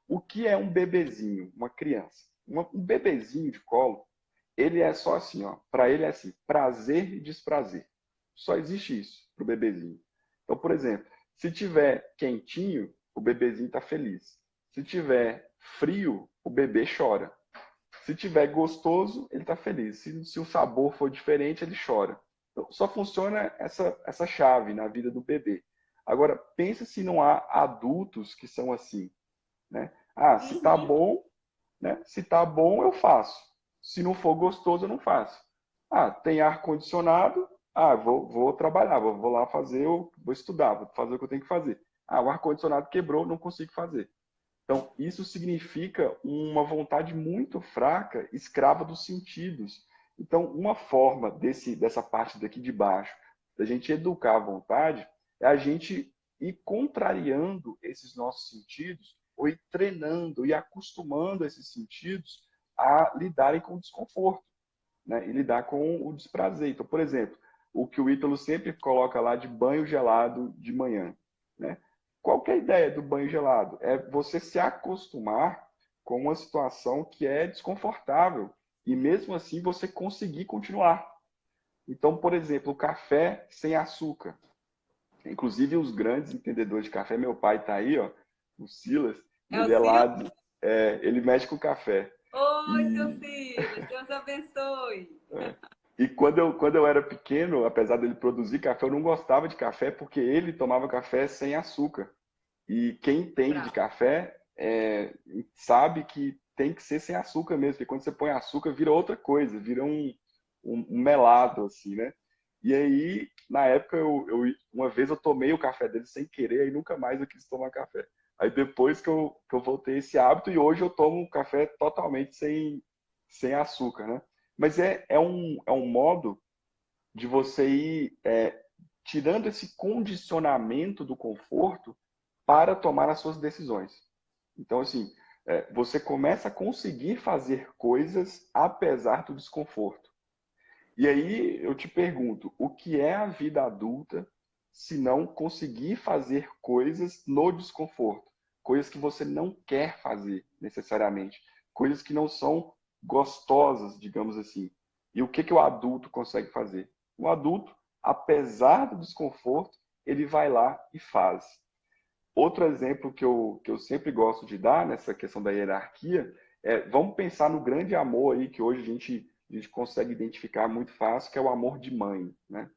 o que é um bebezinho, uma criança? Um bebezinho de colo, ele é só assim, ó. Para ele é assim, prazer e desprazer. Só existe isso para o bebezinho. Então, por exemplo, se tiver quentinho, o bebezinho está feliz. Se tiver frio, o bebê chora. Se tiver gostoso, ele está feliz. Se o sabor for diferente, ele chora. Então, só funciona essa chave na vida do bebê. Agora, pensa se não há adultos que são assim, né? Ah, se tá Uhum. bom, né? Se tá bom, eu faço. Se não for gostoso, eu não faço. Ah, tem ar-condicionado, vou trabalhar, vou lá fazer, vou estudar, vou fazer o que eu tenho que fazer. Ah, o ar-condicionado quebrou, não consigo fazer. Então, isso significa uma vontade muito fraca, escrava dos sentidos. Então, uma forma dessa parte daqui de baixo, da gente educar a vontade, é a gente ir contrariando esses nossos sentidos, ou ir treinando e acostumando esses sentidos a lidarem com o desconforto, né? E lidar com o desprazer. Então, por exemplo, o que o Ítalo sempre coloca lá de banho gelado de manhã, né? Qual que é a ideia do banho gelado? É você se acostumar com uma situação que é desconfortável e mesmo assim você conseguir continuar. Então, por exemplo, o café sem açúcar. Inclusive os grandes entendedores de café, meu pai está aí, ó, o Silas, É o ele é Sil? lá, ele mexe com café. Oi, seu E Silas, Deus abençoe. É. E quando eu era pequeno, apesar dele produzir café, eu não gostava de café porque ele tomava café sem açúcar. E quem entende de Bravo. café sabe que tem que ser sem açúcar mesmo, porque quando você põe açúcar vira outra coisa, vira um melado, assim, né? E aí, na época, uma vez eu tomei o café dele sem querer e nunca mais eu quis tomar café. Aí depois que eu voltei esse hábito e hoje eu tomo um café totalmente sem açúcar, né? Mas é um modo de você ir tirando esse condicionamento do conforto para tomar as suas decisões. Então, assim, você começa a conseguir fazer coisas apesar do desconforto. E aí eu te pergunto, o que é a vida adulta se não conseguir fazer coisas no desconforto, coisas que você não quer fazer necessariamente, coisas que não são gostosas, digamos assim. E o que que o adulto consegue fazer? O adulto, apesar do desconforto, ele vai lá e faz. Outro exemplo que eu sempre gosto de dar nessa questão da hierarquia vamos pensar no grande amor aí que hoje a gente consegue identificar muito fácil, que é o amor de mãe, né?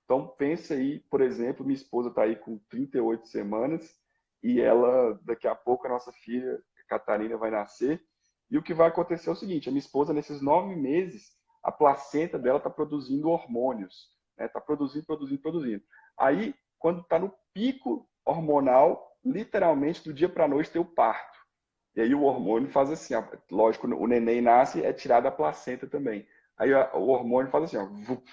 Então, pensa aí, por exemplo, minha esposa está aí com 38 semanas e ela, daqui a pouco, a nossa filha, a Catarina, vai nascer. E o que vai acontecer é o seguinte, a minha esposa, nesses 9 meses, a placenta dela está produzindo hormônios, né? Está produzindo, produzindo, produzindo. Aí, quando está no pico hormonal, literalmente, do dia para a noite, tem o parto. E aí o hormônio faz assim, ó, lógico, o neném nasce, é tirado a placenta também. Aí o hormônio faz assim, ó, vup,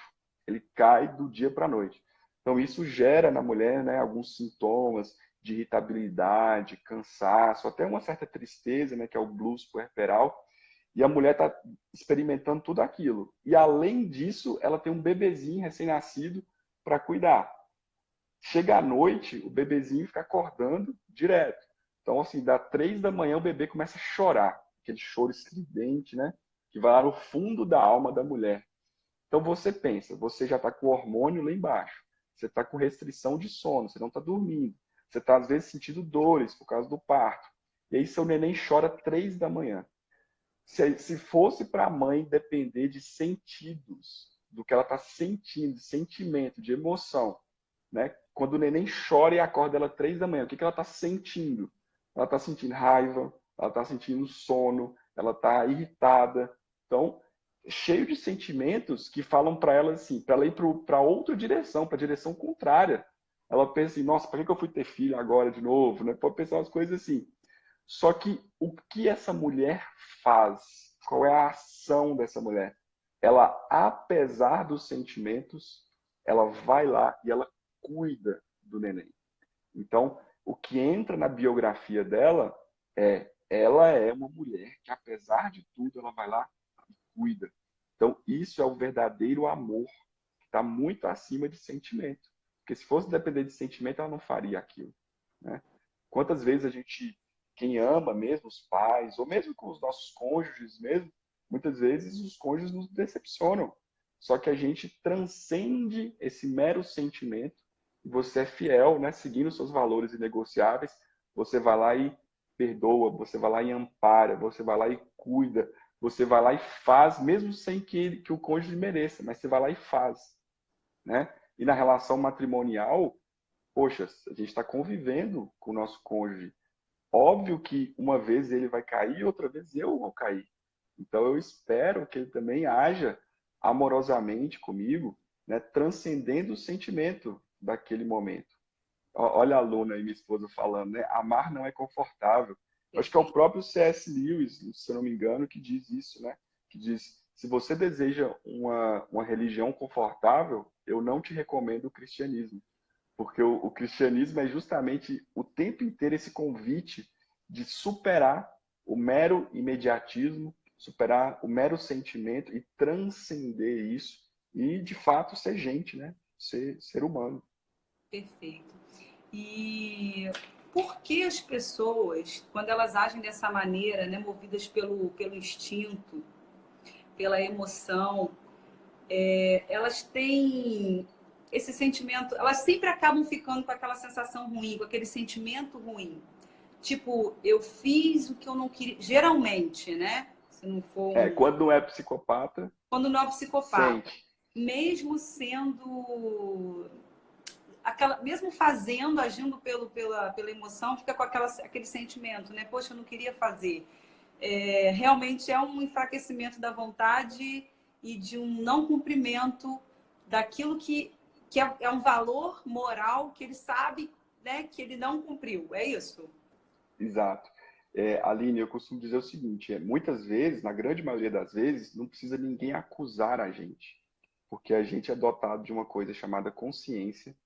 ele cai do dia para a noite. Então isso gera na mulher, né, alguns sintomas de irritabilidade, cansaço, até uma certa tristeza, né, que é o blues puerperal. E a mulher está experimentando tudo aquilo. E além disso, ela tem um bebezinho recém-nascido para cuidar. Chega à noite, o bebezinho fica acordando direto. Então, assim, dá 3 da manhã, o bebê começa a chorar. Aquele choro estridente, né? Que vai lá no fundo da alma da mulher. Então, você pensa, você já está com o hormônio lá embaixo. Você está com restrição de sono, você não está dormindo. Você está, às vezes, sentindo dores por causa do parto. E aí, seu neném chora 3 da manhã. Se fosse para a mãe depender de sentidos, do que ela está sentindo, de sentimento, de emoção, né? Quando o neném chora e acorda ela 3 da manhã, o que que ela está sentindo? Ela está sentindo raiva, ela está sentindo sono, ela está irritada. Então, cheio de sentimentos que falam para ela assim, para ela ir para outra direção, para a direção contrária. Ela pensa assim, nossa, para que eu fui ter filho agora de novo? Né? Pode pensar umas coisas assim. Só que o que essa mulher faz? Qual é a ação dessa mulher? Ela, apesar dos sentimentos, ela vai lá e ela cuida do neném. Então, o que entra na biografia dela ela é uma mulher que, apesar de tudo, ela vai lá e cuida. Então, isso é o verdadeiro amor, que está muito acima de sentimento. Porque se fosse depender de sentimento, ela não faria aquilo. Né? Quantas vezes a gente, quem ama mesmo os pais, ou mesmo com os nossos cônjuges mesmo, muitas vezes os cônjuges nos decepcionam. Só que a gente transcende esse mero sentimento e você é fiel, né, seguindo seus valores inegociáveis, você vai lá e perdoa, você vai lá e ampara, você vai lá e cuida, você vai lá e faz, mesmo sem que o cônjuge mereça, mas você vai lá e faz, né? E na relação matrimonial, poxa, a gente está convivendo com o nosso cônjuge. Óbvio que uma vez ele vai cair, outra vez eu vou cair. Então eu espero que ele também haja amorosamente comigo, né, transcendendo o sentimento daquele momento. Olha a Luna e minha esposa falando, né? Amar não é confortável. Acho que é o Perfeito. próprio C.S. Lewis, se eu não me engano, que diz isso, né? Que diz, se você deseja uma religião confortável, eu não te recomendo o cristianismo. Porque o cristianismo é justamente o tempo inteiro esse convite de superar o mero imediatismo, superar o mero sentimento e transcender isso e, de fato, ser gente, né? Ser humano. Perfeito. E por que as pessoas, quando elas agem dessa maneira, né, movidas pelo instinto, pela emoção, elas têm esse sentimento, elas sempre acabam ficando com aquela sensação ruim, com aquele sentimento ruim. Tipo, eu fiz o que eu não queria. Geralmente, né? Se não for um. Quando não é psicopata, Quando não é um psicopata, sente. mesmo sendo aquela, mesmo fazendo, agindo pela emoção, fica com aquele sentimento, né? Poxa, eu não queria fazer. Realmente é um enfraquecimento da vontade e de um não cumprimento daquilo que é um valor moral que ele sabe, né, que ele não cumpriu. É isso? Exato. Aline, eu costumo dizer o seguinte: muitas vezes, na grande maioria das vezes, não precisa ninguém acusar a gente, porque a gente é dotado de uma coisa chamada consciência.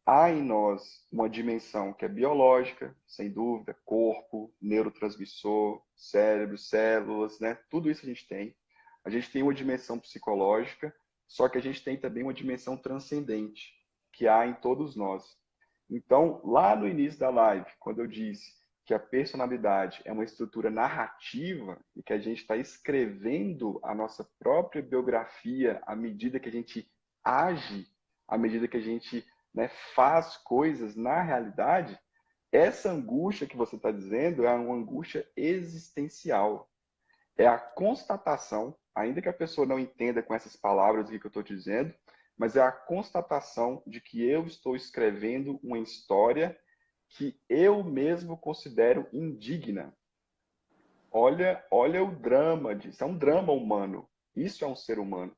Há em nós uma dimensão que é biológica, sem dúvida, corpo, neurotransmissor, cérebro, células, né? Tudo isso a gente tem. A gente tem uma dimensão psicológica, só que a gente tem também uma dimensão transcendente. que há em todos nós. Então, lá no início da live, quando eu disse que a personalidade é uma estrutura narrativa e que a gente está escrevendo a nossa própria biografia à medida que a gente age, à medida que a gente, né, faz coisas na realidade, essa angústia que você está dizendo é uma angústia existencial. É a constatação, ainda que a pessoa não entenda com essas palavras o que eu estou dizendo, mas é a constatação de que eu estou escrevendo uma história que eu mesmo considero indigna. Olha o drama disso. É um drama humano. Isso é um ser humano.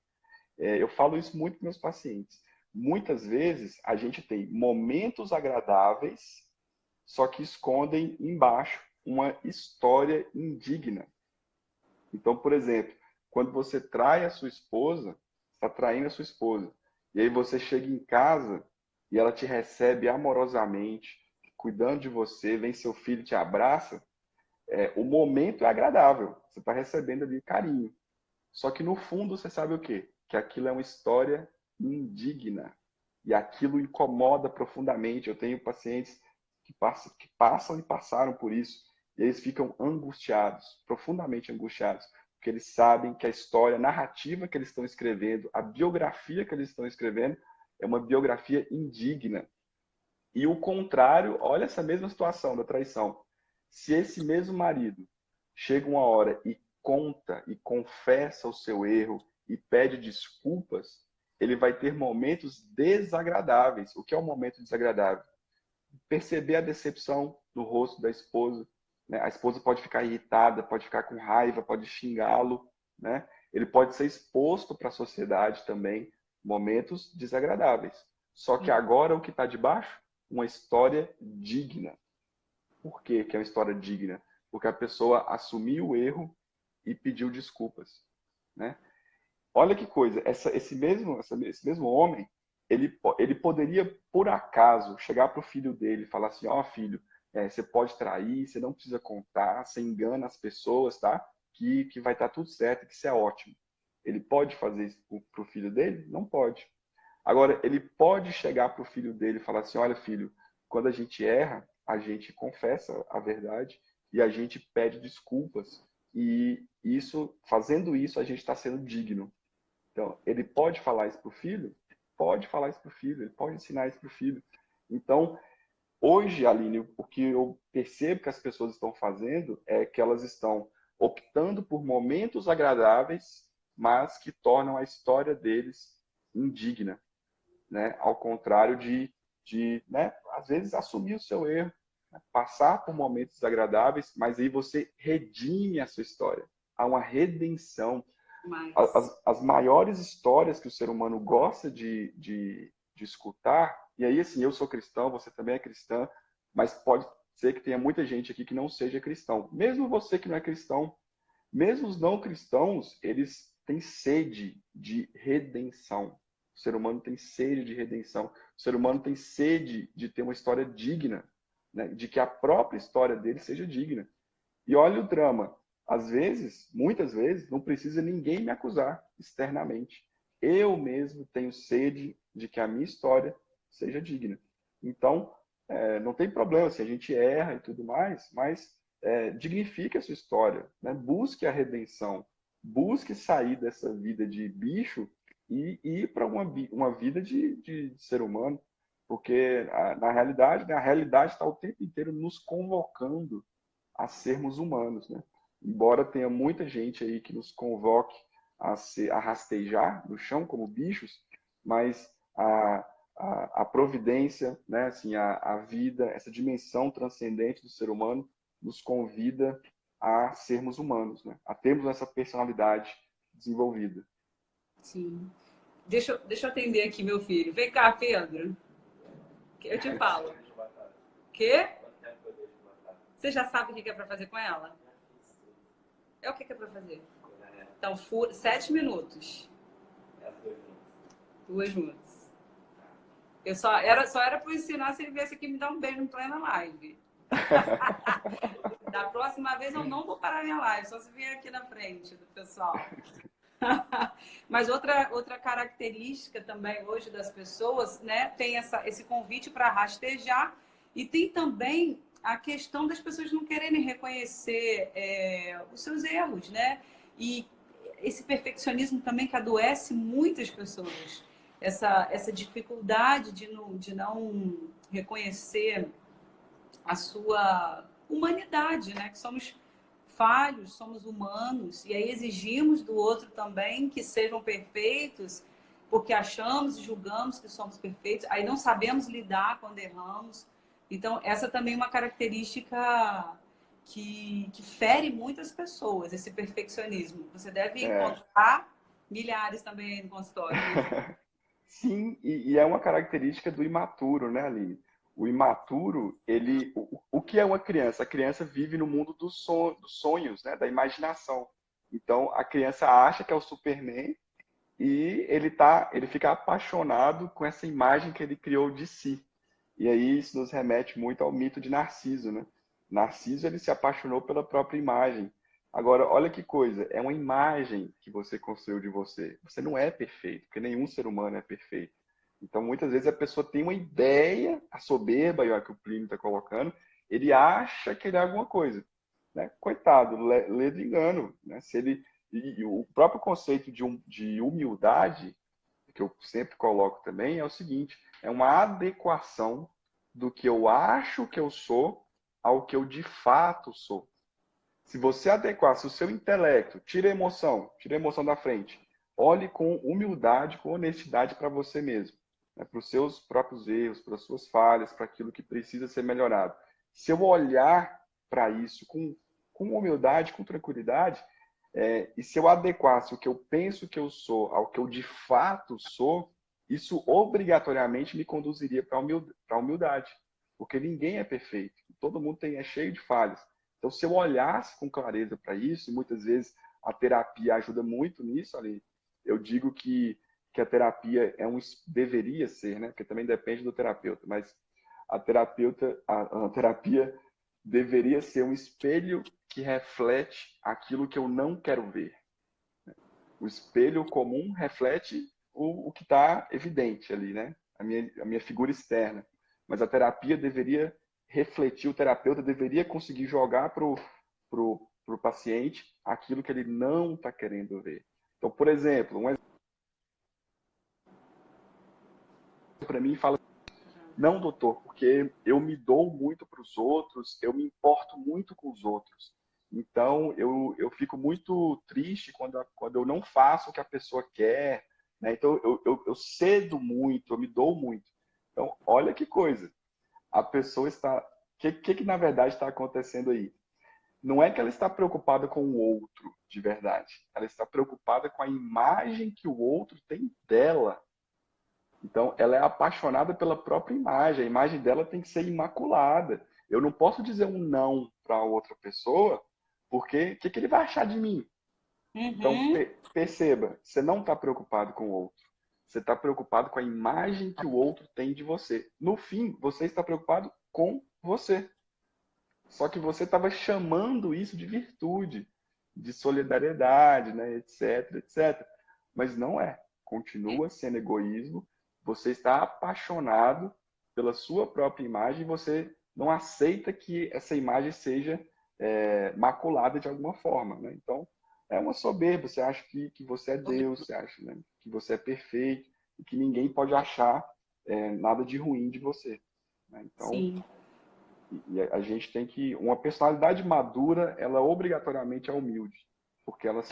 Eu falo isso muito com meus pacientes. Muitas vezes a gente tem momentos agradáveis, só que escondem embaixo uma história indigna. Então, por exemplo, quando você trai a sua esposa, está traindo a sua esposa, e aí você chega em casa e ela te recebe amorosamente, cuidando de você, vem seu filho e te abraça, o momento é agradável, você está recebendo ali carinho. Só que no fundo você sabe o quê? Que aquilo é uma história indigna. E aquilo incomoda profundamente. Eu tenho pacientes que passam e passaram por isso. E eles ficam angustiados, profundamente angustiados. Porque eles sabem que a história, a narrativa que eles estão escrevendo, a biografia que eles estão escrevendo, é uma biografia indigna. E o contrário, olha essa mesma situação da traição. Se esse mesmo marido chega uma hora e conta e confessa o seu erro e pede desculpas, ele vai ter momentos desagradáveis. O que é um momento desagradável? Perceber a decepção no rosto da esposa. Né? A esposa pode ficar irritada, pode ficar com raiva, pode xingá-lo. Né? Ele pode ser exposto para a sociedade também, momentos desagradáveis. Só que agora o que está debaixo? Uma história digna. Por que é uma história digna? Porque a pessoa assumiu o erro e pediu desculpas. Né? Olha que coisa, esse mesmo homem, ele poderia, por acaso, chegar para o filho dele e falar assim, ó, filho, você pode trair, você não precisa contar, você engana as pessoas, tá? Que vai estar tudo certo, que isso é ótimo. Ele pode fazer isso para o filho dele? Não pode. Agora, ele pode chegar para o filho dele e falar assim, olha, filho, quando a gente erra, a gente confessa a verdade e a gente pede desculpas. E isso, fazendo isso, a gente está sendo digno. Então, ele pode falar isso para o filho? Pode falar isso para o filho, ele pode ensinar isso para o filho. Então, hoje, Aline, o que eu percebo que as pessoas estão fazendo é que elas estão optando por momentos agradáveis, mas que tornam a história deles indigna. Né? Ao contrário de né, às vezes, assumir o seu erro, né? Passar por momentos desagradáveis, mas aí você redime a sua história. Há uma redenção. As maiores histórias que o ser humano gosta de escutar, e aí, assim, eu sou cristão, você também é cristã, mas pode ser que tenha muita gente aqui que não seja cristão. Mesmo você que não é cristão, mesmo os não cristãos, eles têm sede de redenção. O ser humano tem sede de redenção. O ser humano tem sede de ter uma história digna, né? De que a própria história dele seja digna. E olha o drama. Às vezes, muitas vezes, não precisa ninguém me acusar externamente. Eu mesmo tenho sede de que a minha história seja digna. Então, não tem problema se a gente erra e tudo mais, mas dignifique a sua história, né? Busque a redenção, busque sair dessa vida de bicho e ir para uma vida de ser humano, porque na realidade, né, a realidade está o tempo inteiro nos convocando a sermos humanos, né? Embora tenha muita gente aí que nos convoque a rastejar no chão como bichos, mas a providência, né, assim, a vida, essa dimensão transcendente do ser humano nos convida a sermos humanos, né? A termos essa personalidade desenvolvida. Sim. Deixa eu atender aqui, meu filho. Vem cá, Pedro. Eu te falo. Quê? Você já sabe o que é para fazer com ela? É o que é para fazer? Então, 7 minutos. Duas juntas. Só era para ensinar se ele viesse aqui me dar um beijo em plena live. Da próxima vez eu não vou parar minha live, só se vier aqui na frente do pessoal. Mas outra característica também hoje das pessoas, né, tem esse convite para rastejar e tem também a questão das pessoas não quererem reconhecer os seus erros, né? E esse perfeccionismo também que adoece muitas pessoas. Essa dificuldade de não reconhecer a sua humanidade, né? Que somos falhos, somos humanos, e aí exigimos do outro também que sejam perfeitos, porque achamos e julgamos que somos perfeitos, aí não sabemos lidar quando erramos. Então, essa também é uma característica que fere muitas pessoas, esse perfeccionismo. Você deve É. encontrar milhares também aí no consultório, né? Sim, e é uma característica do imaturo, né, Aline? O imaturo, o que é uma criança? A criança vive no mundo dos sonhos, né, da imaginação. Então, a criança acha que é o Superman e ele fica apaixonado com essa imagem que ele criou de si. E aí isso nos remete muito ao mito de Narciso, né? Narciso, ele se apaixonou pela própria imagem. Agora, olha que coisa, é uma imagem que você construiu de você. Você não é perfeito, porque nenhum ser humano é perfeito. Então, muitas vezes a pessoa tem uma ideia, a soberba, aí, ó, que o Plínio está colocando, ele acha que ele é alguma coisa, né? Coitado, lê do engano, né? Se ele, e o próprio conceito de humildade, que eu sempre coloco também, é o seguinte: é uma adequação do que eu acho que eu sou ao que eu de fato sou. Se você adequar, se o seu intelecto tira a emoção da frente, olhe com humildade, com honestidade para você mesmo, né? Para os seus próprios erros, para as suas falhas, para aquilo que precisa ser melhorado. Se eu olhar para isso com humildade, com tranquilidade, e se eu adequasse o que eu penso que eu sou ao que eu de fato sou, isso obrigatoriamente me conduziria para a humildade. Porque ninguém é perfeito. Todo mundo é cheio de falhas. Então, se eu olhasse com clareza para isso, e muitas vezes a terapia ajuda muito nisso, ali, eu digo que a terapia deveria ser, né? Porque também depende do terapeuta, mas a terapia deveria ser um espelho que reflete aquilo que eu não quero ver. O espelho comum reflete o que está evidente ali, né? A minha figura externa. Mas a terapia deveria refletir, o terapeuta deveria conseguir jogar pro paciente aquilo que ele não está querendo ver. Então, por exemplo, um exemplo para mim fala: não, doutor, porque eu me dou muito para os outros, eu me importo muito com os outros. Então, eu fico muito triste quando eu não faço o que a pessoa quer, né? Então, eu cedo muito, eu me dou muito. Então, olha que coisa. A pessoa está... que na verdade está acontecendo aí? Não é que ela está preocupada com o outro, de verdade. Ela está preocupada com a imagem que o outro tem dela. Então, ela é apaixonada pela própria imagem. A imagem dela tem que ser imaculada. Eu não posso dizer um não para outra pessoa, porque o que ele vai achar de mim? Então, Uhum. perceba, você não está preocupado com o outro. Você está preocupado com a imagem que o outro tem de você. No fim, você está preocupado com você. Só que você estava chamando isso de virtude, de solidariedade, né, etc, etc. Mas não é. Continua sendo egoísmo. Você está apaixonado pela sua própria imagem e você não aceita que essa imagem seja maculada de alguma forma, né? Então, é uma soberba. Você acha que você é Deus, você acha, né, que você é perfeito e que ninguém pode achar nada de ruim de você, né? Então, Sim, e a gente tem que... Uma personalidade madura, ela obrigatoriamente é humilde, porque é humilde.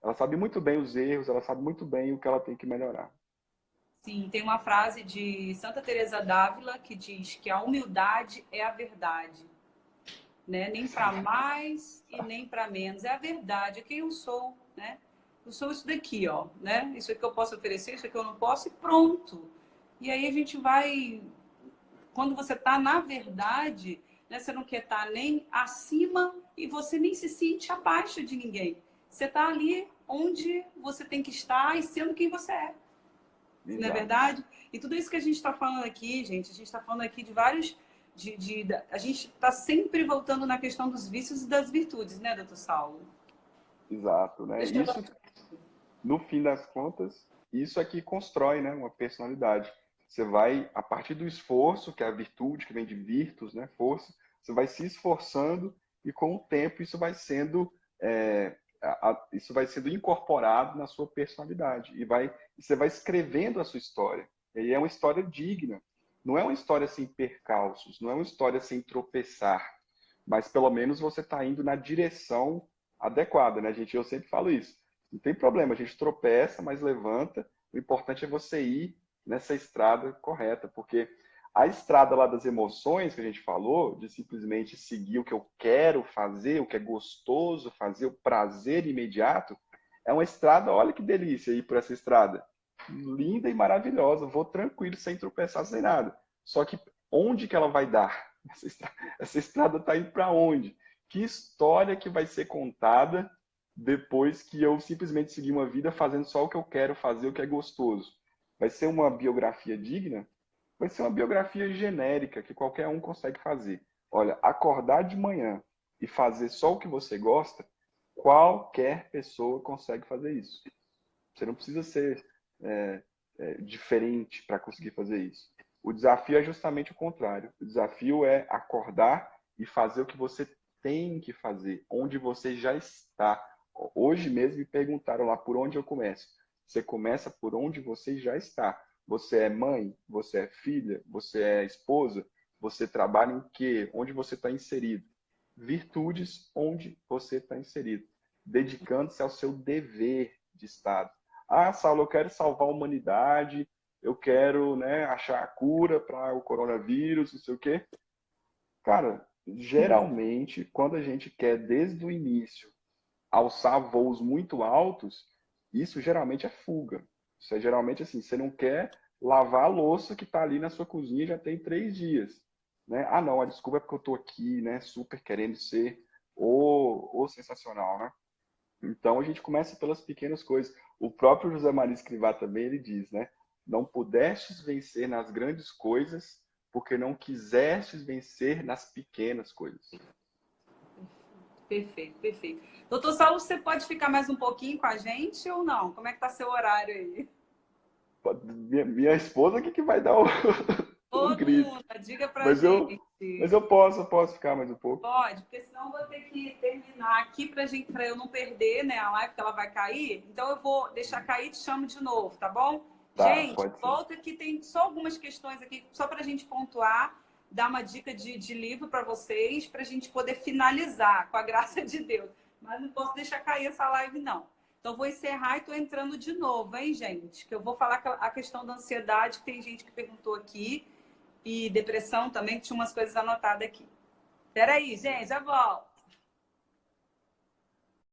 ela sabe muito bem os erros, ela sabe muito bem o que ela tem que melhorar. Sim, tem uma frase de Santa Teresa d'Ávila que diz que a humildade é a verdade, né? Nem para mais e nem para menos, é a verdade, é quem eu sou, né? Eu sou isso daqui, ó, né? Isso aqui eu posso oferecer, isso aqui eu não posso e pronto. E aí a gente vai, quando você está na verdade, né? Você não quer estar nem acima e você nem se sente abaixo de ninguém. Você está ali onde você tem que estar e sendo quem você é. Não é Exato. verdade? E tudo isso que a gente está falando aqui, gente, a gente está falando aqui de vários. A gente está sempre voltando na questão dos vícios e das virtudes, né, doutor Saulo? exato, né? Deixa eu... Isso, no fim das contas, isso aqui constrói, né, uma personalidade. Você vai, a partir do esforço, que é a virtude, que vem de virtus, né, força, você vai se esforçando e com o tempo isso vai sendo, isso vai sendo incorporado na sua personalidade e você vai escrevendo a sua história. E é uma história digna. Não é uma história sem percalços, não é uma história sem tropeçar, mas pelo menos você está indo na direção adequada, né, gente? Eu sempre falo isso. Não tem problema, a gente tropeça, mas levanta. O importante é você ir nessa estrada correta, porque a estrada lá das emoções que a gente falou, de simplesmente seguir o que eu quero fazer, o que é gostoso fazer, o prazer imediato, é uma estrada, olha que delícia ir por essa estrada. Linda e maravilhosa, vou tranquilo, sem tropeçar, sem nada. Só que onde que ela vai dar? Essa estrada está indo para onde? Que história que vai ser contada depois que eu simplesmente seguir uma vida fazendo só o que eu quero fazer, o que é gostoso? Vai ser uma biografia digna? Vai ser uma biografia genérica que qualquer um consegue fazer. Olha, acordar de manhã e fazer só o que você gosta, qualquer pessoa consegue fazer isso. Você não precisa ser diferente para conseguir fazer isso. O desafio é justamente o contrário. O desafio é acordar e fazer o que você tem que fazer, onde você já está. Hoje mesmo me perguntaram lá por onde eu começo. Você começa por onde você já está. Você é mãe, você é filha, você é esposa, você trabalha em quê? Onde você está inserido? Virtudes onde você está inserido. Dedicando-se ao seu dever de Estado. Ah, Saulo, eu quero salvar a humanidade, eu quero, né, achar a cura para o coronavírus, não sei o quê. Cara, geralmente, quando a gente quer, desde o início, alçar voos muito altos, isso geralmente é fuga. Isso é geralmente assim, você não quer lavar a louça que está ali na sua cozinha já tem 3 dias. Né? Ah, não, a desculpa é porque eu estou aqui, né, super querendo ser o sensacional, né? Então a gente começa pelas pequenas coisas. O próprio José Maria Escrivá também ele diz, né? Não pudestes vencer nas grandes coisas, porque não quisestes vencer nas pequenas coisas. Perfeito, perfeito. Doutor Saulo, você pode ficar mais um pouquinho com a gente ou não? Como é que tá seu horário aí? Minha esposa que vai dar o, o Ô, grito. Nuna, diga pra Mas gente. eu posso ficar mais um pouco. Pode, porque senão eu vou ter que terminar aqui pra eu não perder, né, a live que ela vai cair. Então eu vou deixar cair e te chamo de novo, tá bom? Tá, Gente, pode ser. volta que tem só algumas questões aqui, só pra gente pontuar, dar uma dica de livro para vocês, pra gente poder finalizar, com a graça de Deus. Mas não posso deixar cair essa live, não. Então vou encerrar e tô entrando de novo, hein, gente? Que eu vou falar a questão da ansiedade, que tem gente que perguntou aqui, e depressão também, que tinha umas coisas anotadas aqui. Peraí, gente, já volto.